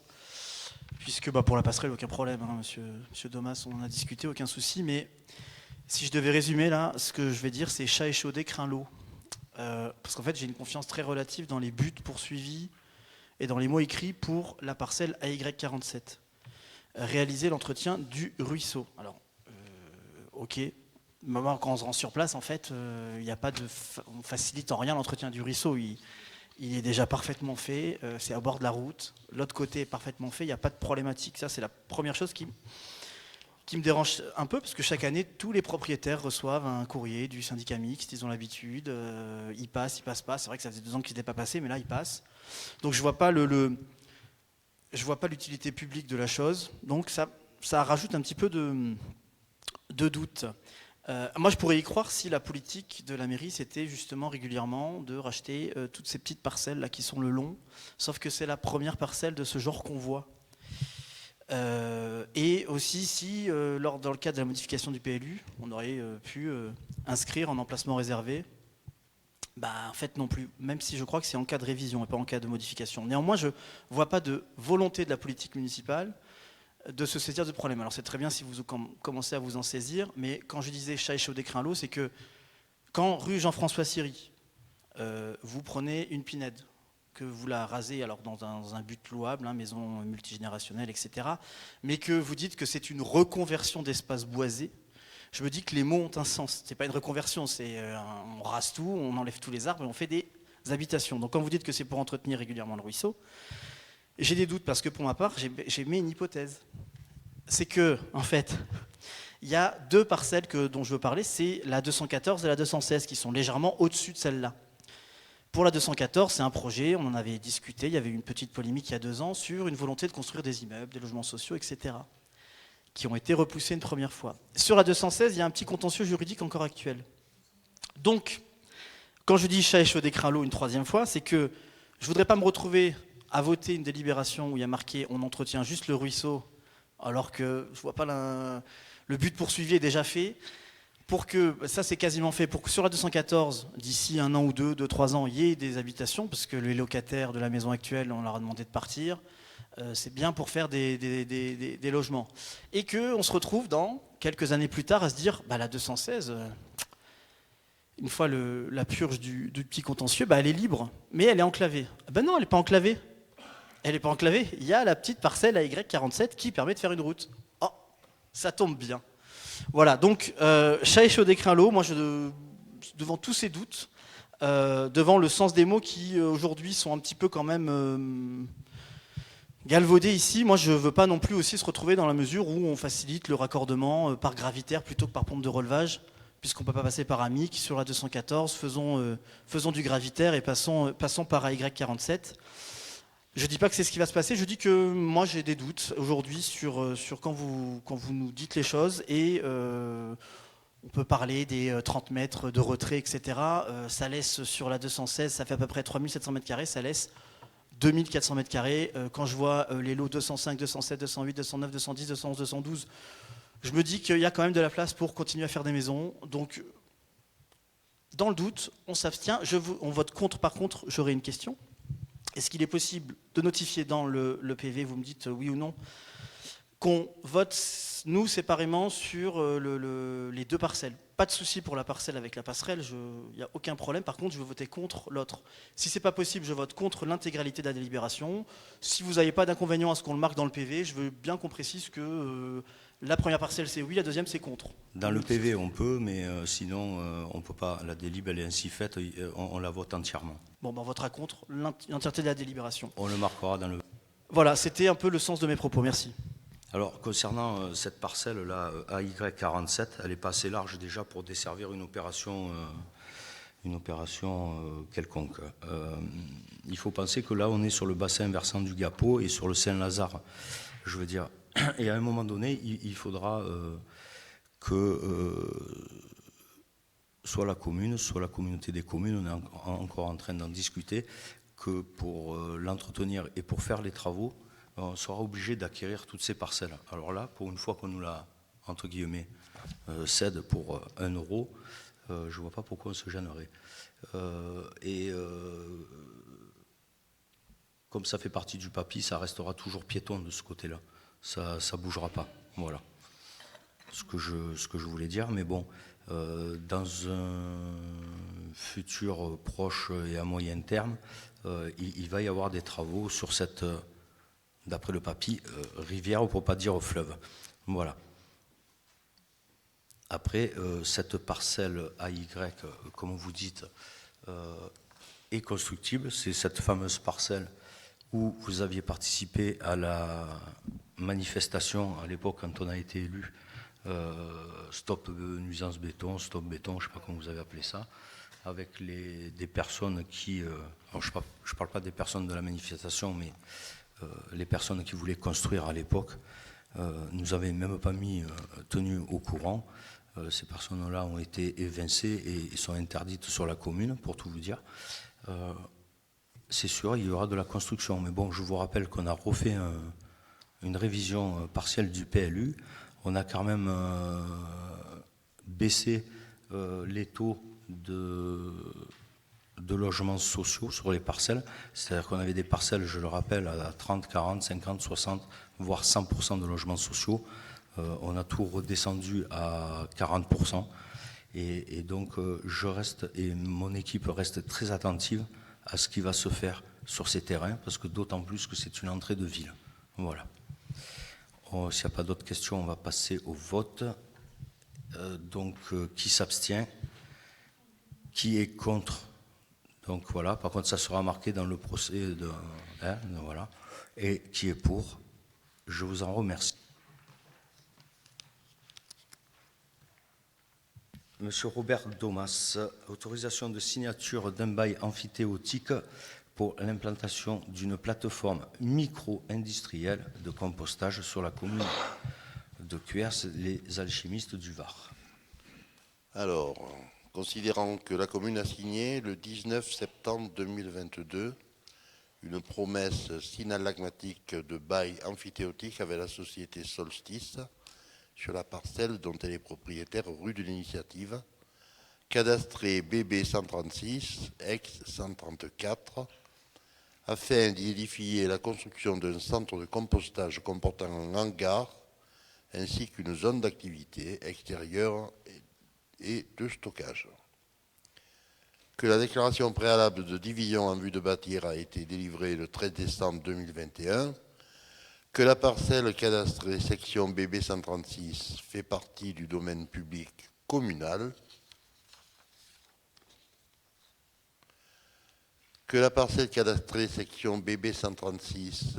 Puisque pour la passerelle, aucun problème, hein, monsieur Domas, on en a discuté, aucun souci. Mais si je devais résumer là, ce que je vais dire, c'est chat échaudé craint l'eau. Parce qu'en fait, j'ai une confiance très relative dans les buts poursuivis et dans les mots écrits pour la parcelle AY47. Réaliser l'entretien du ruisseau. Alors, ok. Maintenant, quand on se rend sur place, en fait, il n'y a pas on facilite en rien l'entretien du ruisseau. Il est déjà parfaitement fait, c'est à bord de la route. L'autre côté est parfaitement fait, il n'y a pas de problématique. Ça, c'est la première chose qui me dérange un peu, parce que chaque année, tous les propriétaires reçoivent un courrier du syndicat mixte, ils ont l'habitude, ils passent pas. C'est vrai que ça faisait 2 ans qu'ils n'étaient pas passés, mais là, ils passent. Donc, je vois pas l'utilité publique de la chose. Donc, ça rajoute un petit peu de doute. Moi, je pourrais y croire si la politique de la mairie, c'était justement régulièrement de racheter toutes ces petites parcelles là qui sont le long, sauf que c'est la première parcelle de ce genre qu'on voit. Et aussi si, dans le cadre de la modification du PLU, on aurait pu inscrire en emplacement réservé, en fait non plus, même si je crois que c'est en cas de révision et pas en cas de modification. Néanmoins, je ne vois pas de volonté de la politique municipale de se saisir de problème. Alors c'est très bien si vous commencez à vous en saisir, mais quand je disais chat échaudé craint l'eau, c'est que quand rue Jean-François Siri, vous prenez une pinède, que vous la rasez alors dans un but louable, hein, maison multigénérationnelle, etc., mais que vous dites que c'est une reconversion d'espace boisé, je me dis que les mots ont un sens. C'est pas une reconversion, c'est on rase tout, on enlève tous les arbres et on fait des habitations. Donc quand vous dites que c'est pour entretenir régulièrement le ruisseau, j'ai des doutes parce que pour ma part, j'ai mis une hypothèse. C'est que, en fait, il y a 2 parcelles dont je veux parler, c'est la 214 et la 216 qui sont légèrement au-dessus de celle-là. Pour la 214, c'est un projet, on en avait discuté, il y avait eu une petite polémique il y a 2 ans sur une volonté de construire des immeubles, des logements sociaux, etc., qui ont été repoussés une première fois. Sur la 216, il y a un petit contentieux juridique encore actuel. Donc, quand je dis chat échaudé craint l'eau une 3e fois, c'est que je ne voudrais pas me retrouver à voter une délibération où il y a marqué on entretient juste le ruisseau, alors que je ne vois pas le but poursuivi est déjà fait. Pour que, ça c'est quasiment fait, pour que sur la 214, d'ici 1 an ou 2-3 ans, il y ait des habitations, parce que les locataires de la maison actuelle, on leur a demandé de partir, c'est bien pour faire des logements. Et qu'on se retrouve dans, quelques années plus tard, à se dire, la 216, une fois la purge du petit contentieux, elle est libre, mais elle est enclavée. Non, elle n'est pas enclavée. Elle n'est pas enclavée. Il y a la petite parcelle AY47 qui permet de faire une route. Oh, ça tombe bien. Voilà, donc, chat échaudé craint l'eau. Moi, devant tous ces doutes, devant le sens des mots qui, aujourd'hui, sont un petit peu quand même galvaudés ici, moi, je ne veux pas non plus aussi se retrouver dans la mesure où on facilite le raccordement par gravitaire plutôt que par pompe de relevage, puisqu'on ne peut pas passer par Amic. Sur la 214, faisons du gravitaire et passons par AY47. Je ne dis pas que c'est ce qui va se passer, je dis que moi j'ai des doutes aujourd'hui sur quand vous nous dites les choses et on peut parler des 30 mètres de retrait, etc. Ça laisse sur la 216, ça fait à peu près 3700 mètres carrés, ça laisse 2400 mètres carrés. Quand je vois les lots 205, 207, 208, 209, 210, 211, 212, je me dis qu'il y a quand même de la place pour continuer à faire des maisons. Donc, dans le doute, on s'abstient. On vote contre. Par contre, j'aurais une question. Est-ce qu'il est possible de notifier dans le PV, vous me dites oui ou non, qu'on vote, nous, séparément sur les deux parcelles? Pas de souci pour la parcelle avec la passerelle, il n'y a aucun problème. Par contre, je veux voter contre l'autre. Si ce n'est pas possible, je vote contre l'intégralité de la délibération. Si vous n'avez pas d'inconvénient à ce qu'on le marque dans le PV, je veux bien qu'on précise que la première parcelle, c'est oui, la deuxième, c'est contre. Dans le PV, on peut, mais sinon, on ne peut pas. La délib, elle est ainsi faite, on la vote entièrement. Bon, ben, on votera contre l'entièreté de la délibération. On le marquera dans le... Voilà, c'était un peu le sens de mes propos. Merci. Alors, concernant cette parcelle-là, AY47, elle n'est pas assez large déjà pour desservir une opération quelconque. Il faut penser que là, on est sur le bassin versant du Gapeau et sur le Saint-Lazare. Je veux dire, et à un moment donné, il faudra que soit la commune, soit la communauté des communes, on est encore en train d'en discuter, que pour l'entretenir et pour faire les travaux, on sera obligé d'acquérir toutes ces parcelles. Alors là, pour une fois qu'on nous la, entre guillemets, cède pour 1 euro, je ne vois pas pourquoi on se gênerait. Comme ça fait partie du papy, ça restera toujours piéton de ce côté-là. Ça ne bougera pas. Voilà ce que je voulais dire. Mais bon, dans un futur proche et à moyen terme, il va y avoir des travaux sur cette... d'après le papy, rivière, pour ne pas dire fleuve. Voilà. Après, cette parcelle AY, comme vous dites, est constructible. C'est cette fameuse parcelle où vous aviez participé à la manifestation à l'époque quand on a été élu. Stop nuisance béton, stop béton, je ne sais pas comment vous avez appelé ça, avec des personnes qui... alors je ne parle pas des personnes de la manifestation, mais... les personnes qui voulaient construire à l'époque nous avaient même pas tenus au courant. Ces personnes-là ont été évincées et sont interdites sur la commune, pour tout vous dire. C'est sûr, il y aura de la construction. Mais bon, je vous rappelle qu'on a refait une révision partielle du PLU. On a quand même baissé les taux de logements sociaux sur les parcelles. C'est-à-dire qu'on avait des parcelles, je le rappelle, à 30, 40, 50, 60, voire 100% de logements sociaux. On a tout redescendu à 40%. Et donc, je reste, et mon équipe reste très attentive à ce qui va se faire sur ces terrains, parce que d'autant plus que c'est une entrée de ville. Voilà. S'il n'y a pas d'autres questions, on va passer au vote. Donc, qui s'abstient? Qui est contre? Donc voilà, par contre ça sera marqué dans le procès voilà. Et qui est pour? Je vous en remercie. Monsieur Robert Domas, autorisation de signature d'un bail amphithéotique pour l'implantation d'une plateforme micro-industrielle de compostage sur la commune de Cuers, les alchimistes du Var. Alors, considérant que la commune a signé le 19 septembre 2022 une promesse synallagmatique de bail amphithéotique avec la société Solstice sur la parcelle dont elle est propriétaire rue de l'Initiative, cadastrée BB 136, ex 134, afin d'y édifier la construction d'un centre de compostage comportant un hangar ainsi qu'une zone d'activité extérieure et de stockage. Que la déclaration préalable de division en vue de bâtir a été délivrée le 13 décembre 2021, que la parcelle cadastrée section BB 136 fait partie du domaine public communal, que la parcelle cadastrée section BB 136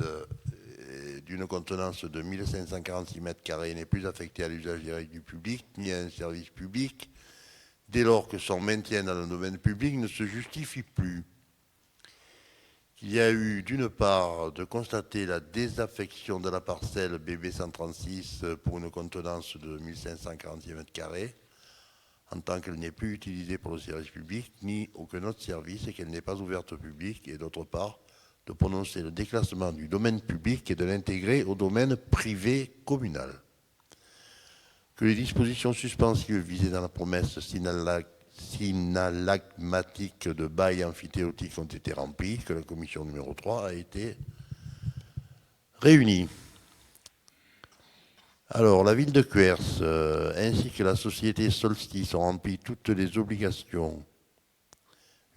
d'une contenance de 1546 m² n'est plus affectée à l'usage direct du public ni à un service public, dès lors que son maintien dans le domaine public ne se justifie plus. Il y a eu d'une part de constater la désaffection de la parcelle BB 136 pour une contenance de 1546 m², en tant qu'elle n'est plus utilisée pour le service public ni aucun autre service et qu'elle n'est pas ouverte au public, et d'autre part, de prononcer le déclassement du domaine public et de l'intégrer au domaine privé communal. Que les dispositions suspensives visées dans la promesse synallagmatique de bail amphithéotique ont été remplies, que la commission numéro 3 a été réunie. Alors, la ville de Cuers ainsi que la société Solstice ont rempli toutes les obligations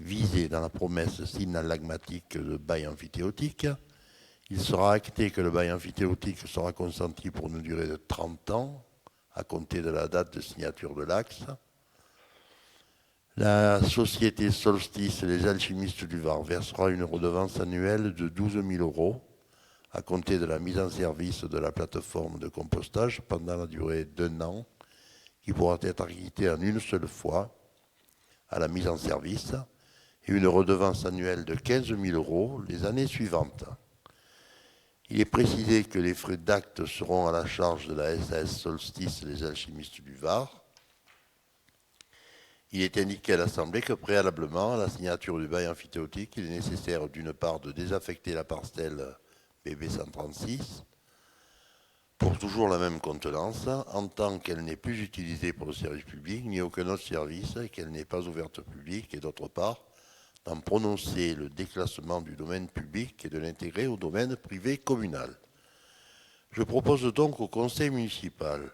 visées dans la promesse synallagmatique de bail amphithéotique. Il sera acté que le bail amphithéotique sera consenti pour une durée de 30 ans, à compter de la date de signature de l'axe. La société Solstice et les alchimistes du Var versera une redevance annuelle de 12 000 € à compter de la mise en service de la plateforme de compostage pendant la durée d'1 an, qui pourra être acquittée en une seule fois à la mise en service, et une redevance annuelle de 15 000 € les années suivantes. Il est précisé que les frais d'acte seront à la charge de la SAS Solstice et les alchimistes du Var. Il est indiqué à l'Assemblée que préalablement à la signature du bail amphithéotique, il est nécessaire d'une part de désaffecter la parcelle BB 136 pour toujours la même contenance, en tant qu'elle n'est plus utilisée pour le service public ni aucun autre service et qu'elle n'est pas ouverte au public, et d'autre part d'en prononcer le déclassement du domaine public et de l'intégrer au domaine privé communal. Je propose donc au conseil municipal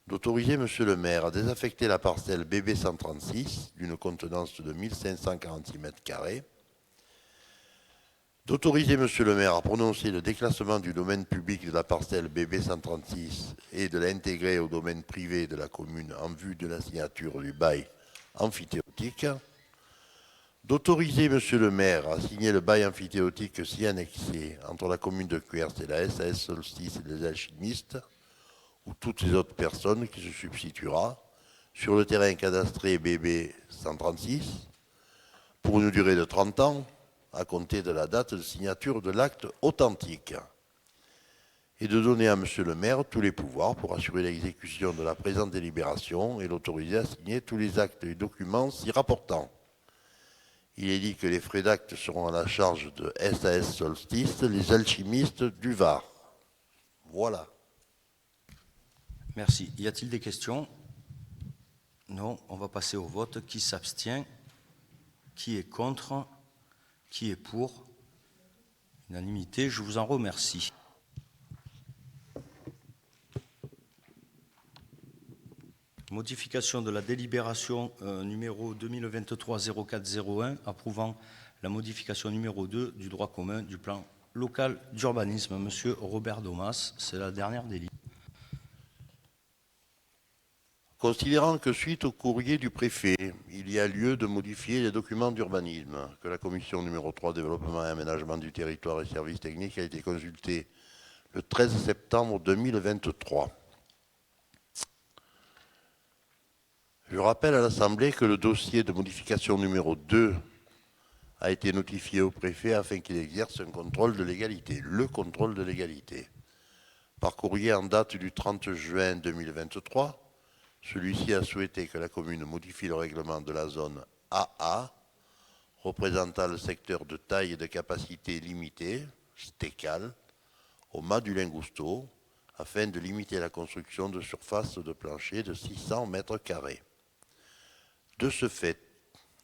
d'autoriser M. le maire à désaffecter la parcelle BB 136 d'une contenance de 1546 m², d'autoriser M. le maire à prononcer le déclassement du domaine public de la parcelle BB 136 et de l'intégrer au domaine privé de la commune en vue de la signature du bail amphithéotique, d'autoriser M. le maire à signer le bail amphithéotique si annexé entre la commune de Cuers et la SAS Solstice et les alchimistes, ou toutes les autres personnes qui se substituera, sur le terrain cadastré BB 136, pour une durée de 30 ans, à compter de la date de signature de l'acte authentique, et de donner à M. le maire tous les pouvoirs pour assurer l'exécution de la présente délibération et l'autoriser à signer tous les actes et documents s'y rapportant. Il est dit que les frais d'acte seront à la charge de SAS Solstice, les alchimistes du Var. Voilà. Merci. Y a-t-il des questions? Non. On va passer au vote. Qui s'abstient? Qui est contre? Qui est pour? Unanimité. Je vous en remercie. Modification de la délibération numéro 2023-0401 approuvant la modification numéro 2 du droit commun du plan local d'urbanisme. Monsieur Robert Domas, c'est la dernière délibération. Considérant que suite au courrier du préfet, il y a lieu de modifier les documents d'urbanisme, que la commission numéro 3 développement et aménagement du territoire et services techniques a été consultée le 13 septembre 2023. Je rappelle à l'Assemblée que le dossier de modification numéro 2 a été notifié au préfet afin qu'il exerce un contrôle de légalité, le contrôle de légalité. Par courrier en date du 30 juin 2023, celui-ci a souhaité que la commune modifie le règlement de la zone AA, représentant le secteur de taille et de capacité limitée, STECAL, au mât du Lingousto, afin de limiter la construction de surfaces de plancher de 600 m². De ce fait,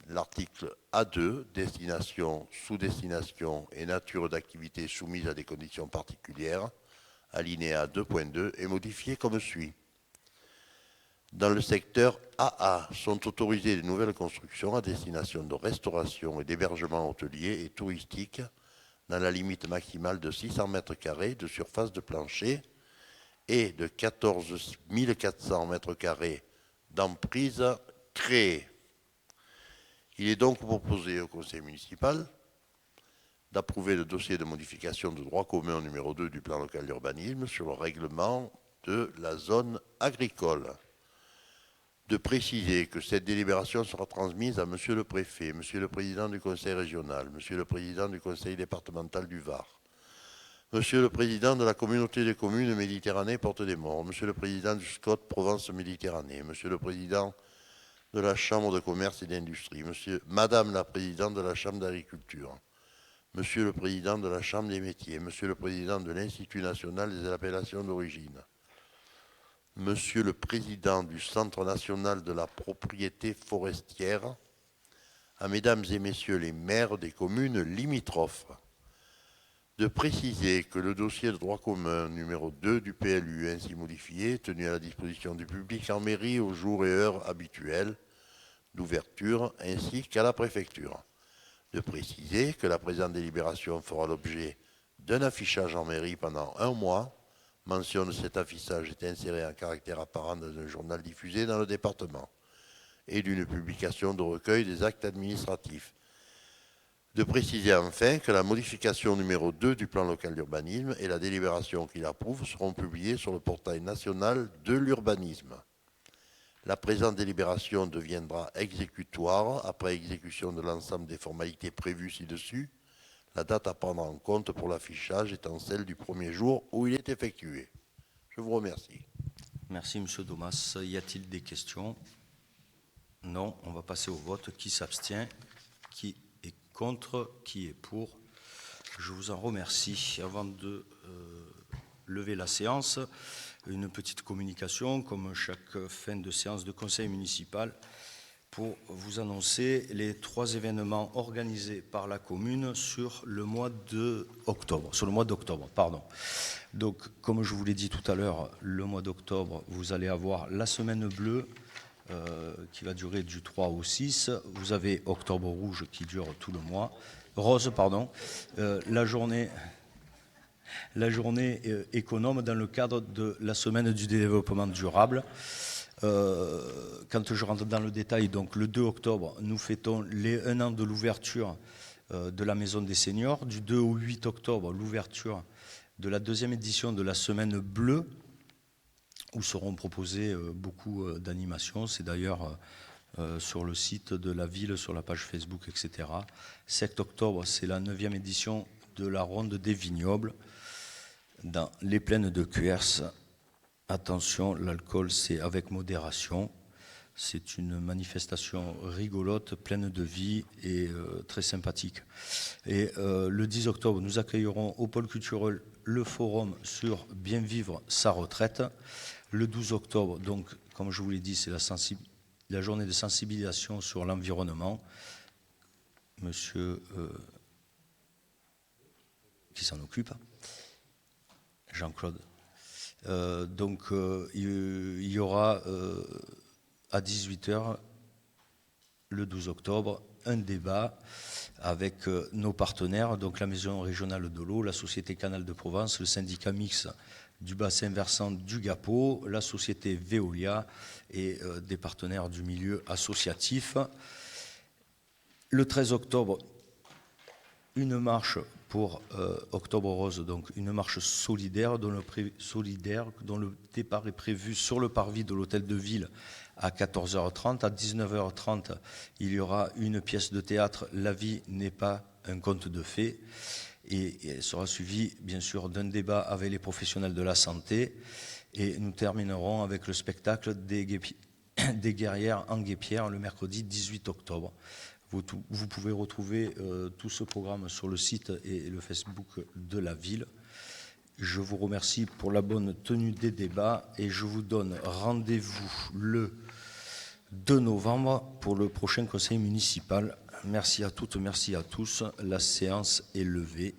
l'article A2, destination, sous-destination et nature d'activité soumise à des conditions particulières, alinéa 2.2, est modifié comme suit. Dans le secteur AA sont autorisées de nouvelles constructions à destination de restauration et d'hébergement hôtelier et touristique dans la limite maximale de 600 m² de surface de plancher et de 14 400 m² d'emprise créée. Il est donc proposé au conseil municipal d'approuver le dossier de modification de droit commun numéro 2 du plan local d'urbanisme sur le règlement de la zone agricole. De préciser que cette délibération sera transmise à Monsieur le Préfet, Monsieur le Président du Conseil régional, Monsieur le Président du Conseil départemental du Var, Monsieur le Président de la Communauté des communes Méditerranée Porte des Morts, Monsieur le Président du SCOT Provence Méditerranée, Monsieur le Président de la Chambre de commerce et d'industrie, Madame la Présidente de la Chambre d'agriculture, Monsieur le Président de la Chambre des métiers, Monsieur le Président de l'Institut national des appellations d'origine, Monsieur le Président du Centre national de la propriété forestière, à Mesdames et Messieurs les maires des communes limitrophes, de préciser que le dossier de droit commun numéro 2 du PLU ainsi modifié est tenu à la disposition du public en mairie aux jours et heures habituels d'ouverture ainsi qu'à la préfecture. De préciser que la présente délibération fera l'objet d'un affichage en mairie pendant 1 mois. Mention de cet affichage est insérée en caractère apparent dans un journal diffusé dans le département et d'une publication de recueil des actes administratifs. De préciser enfin que la modification numéro 2 du plan local d'urbanisme et la délibération qui l'approuve seront publiées sur le portail national de l'urbanisme. La présente délibération deviendra exécutoire après exécution de l'ensemble des formalités prévues ci-dessus, la date à prendre en compte pour l'affichage étant celle du premier jour où il est effectué. Je vous remercie. Merci, M. Domas. Y a-t-il des questions? Non, on va passer au vote. Qui s'abstient? Qui est contre? Qui est pour? Je vous en remercie. Avant de lever la séance, une petite communication, comme chaque fin de séance de conseil municipal, pour vous annoncer les 3 événements organisés par la commune sur le mois d'octobre. Donc, comme je vous l'ai dit tout à l'heure, le mois d'octobre, vous allez avoir la semaine bleue qui va durer du 3 au 6. Vous avez Octobre rouge qui dure tout le mois. Rose, pardon. La journée économe dans le cadre de la semaine du développement durable. Quand je rentre dans le détail, donc le 2 octobre, nous fêtons les 1 an de l'ouverture de la Maison des Seniors. Du 2 au 8 octobre, l'ouverture de la 2e édition de la Semaine Bleue, où seront proposées beaucoup d'animations. C'est d'ailleurs sur le site de la ville, sur la page Facebook, etc. 7 octobre, c'est la 9e édition de la Ronde des Vignobles dans les plaines de Cuers. Attention, l'alcool, c'est avec modération. C'est une manifestation rigolote, pleine de vie et très sympathique. Et le 10 octobre, nous accueillerons au pôle culturel le forum sur bien vivre sa retraite. Le 12 octobre, donc, comme je vous l'ai dit, c'est la journée de sensibilisation sur l'environnement. Monsieur qui s'en occupe, Jean-Claude. Il y aura à 18h, le 12 octobre, un débat avec nos partenaires, donc la Maison régionale de l'eau, la Société Canal de Provence, le syndicat mixte du bassin versant du Gapot, la société Veolia et des partenaires du milieu associatif. Le 13 octobre, une marche pour Octobre Rose, donc une marche solidaire dont le départ est prévu sur le parvis de l'hôtel de ville à 14h30. À 19h30, il y aura une pièce de théâtre, La vie n'est pas un conte de fées, et elle sera suivie bien sûr d'un débat avec les professionnels de la santé, et nous terminerons avec le spectacle des guerrières en guêpière le mercredi 18 octobre. Vous pouvez retrouver tout ce programme sur le site et le Facebook de la ville. Je vous remercie pour la bonne tenue des débats et je vous donne rendez-vous le 2 novembre pour le prochain conseil municipal. Merci à toutes, merci à tous. La séance est levée.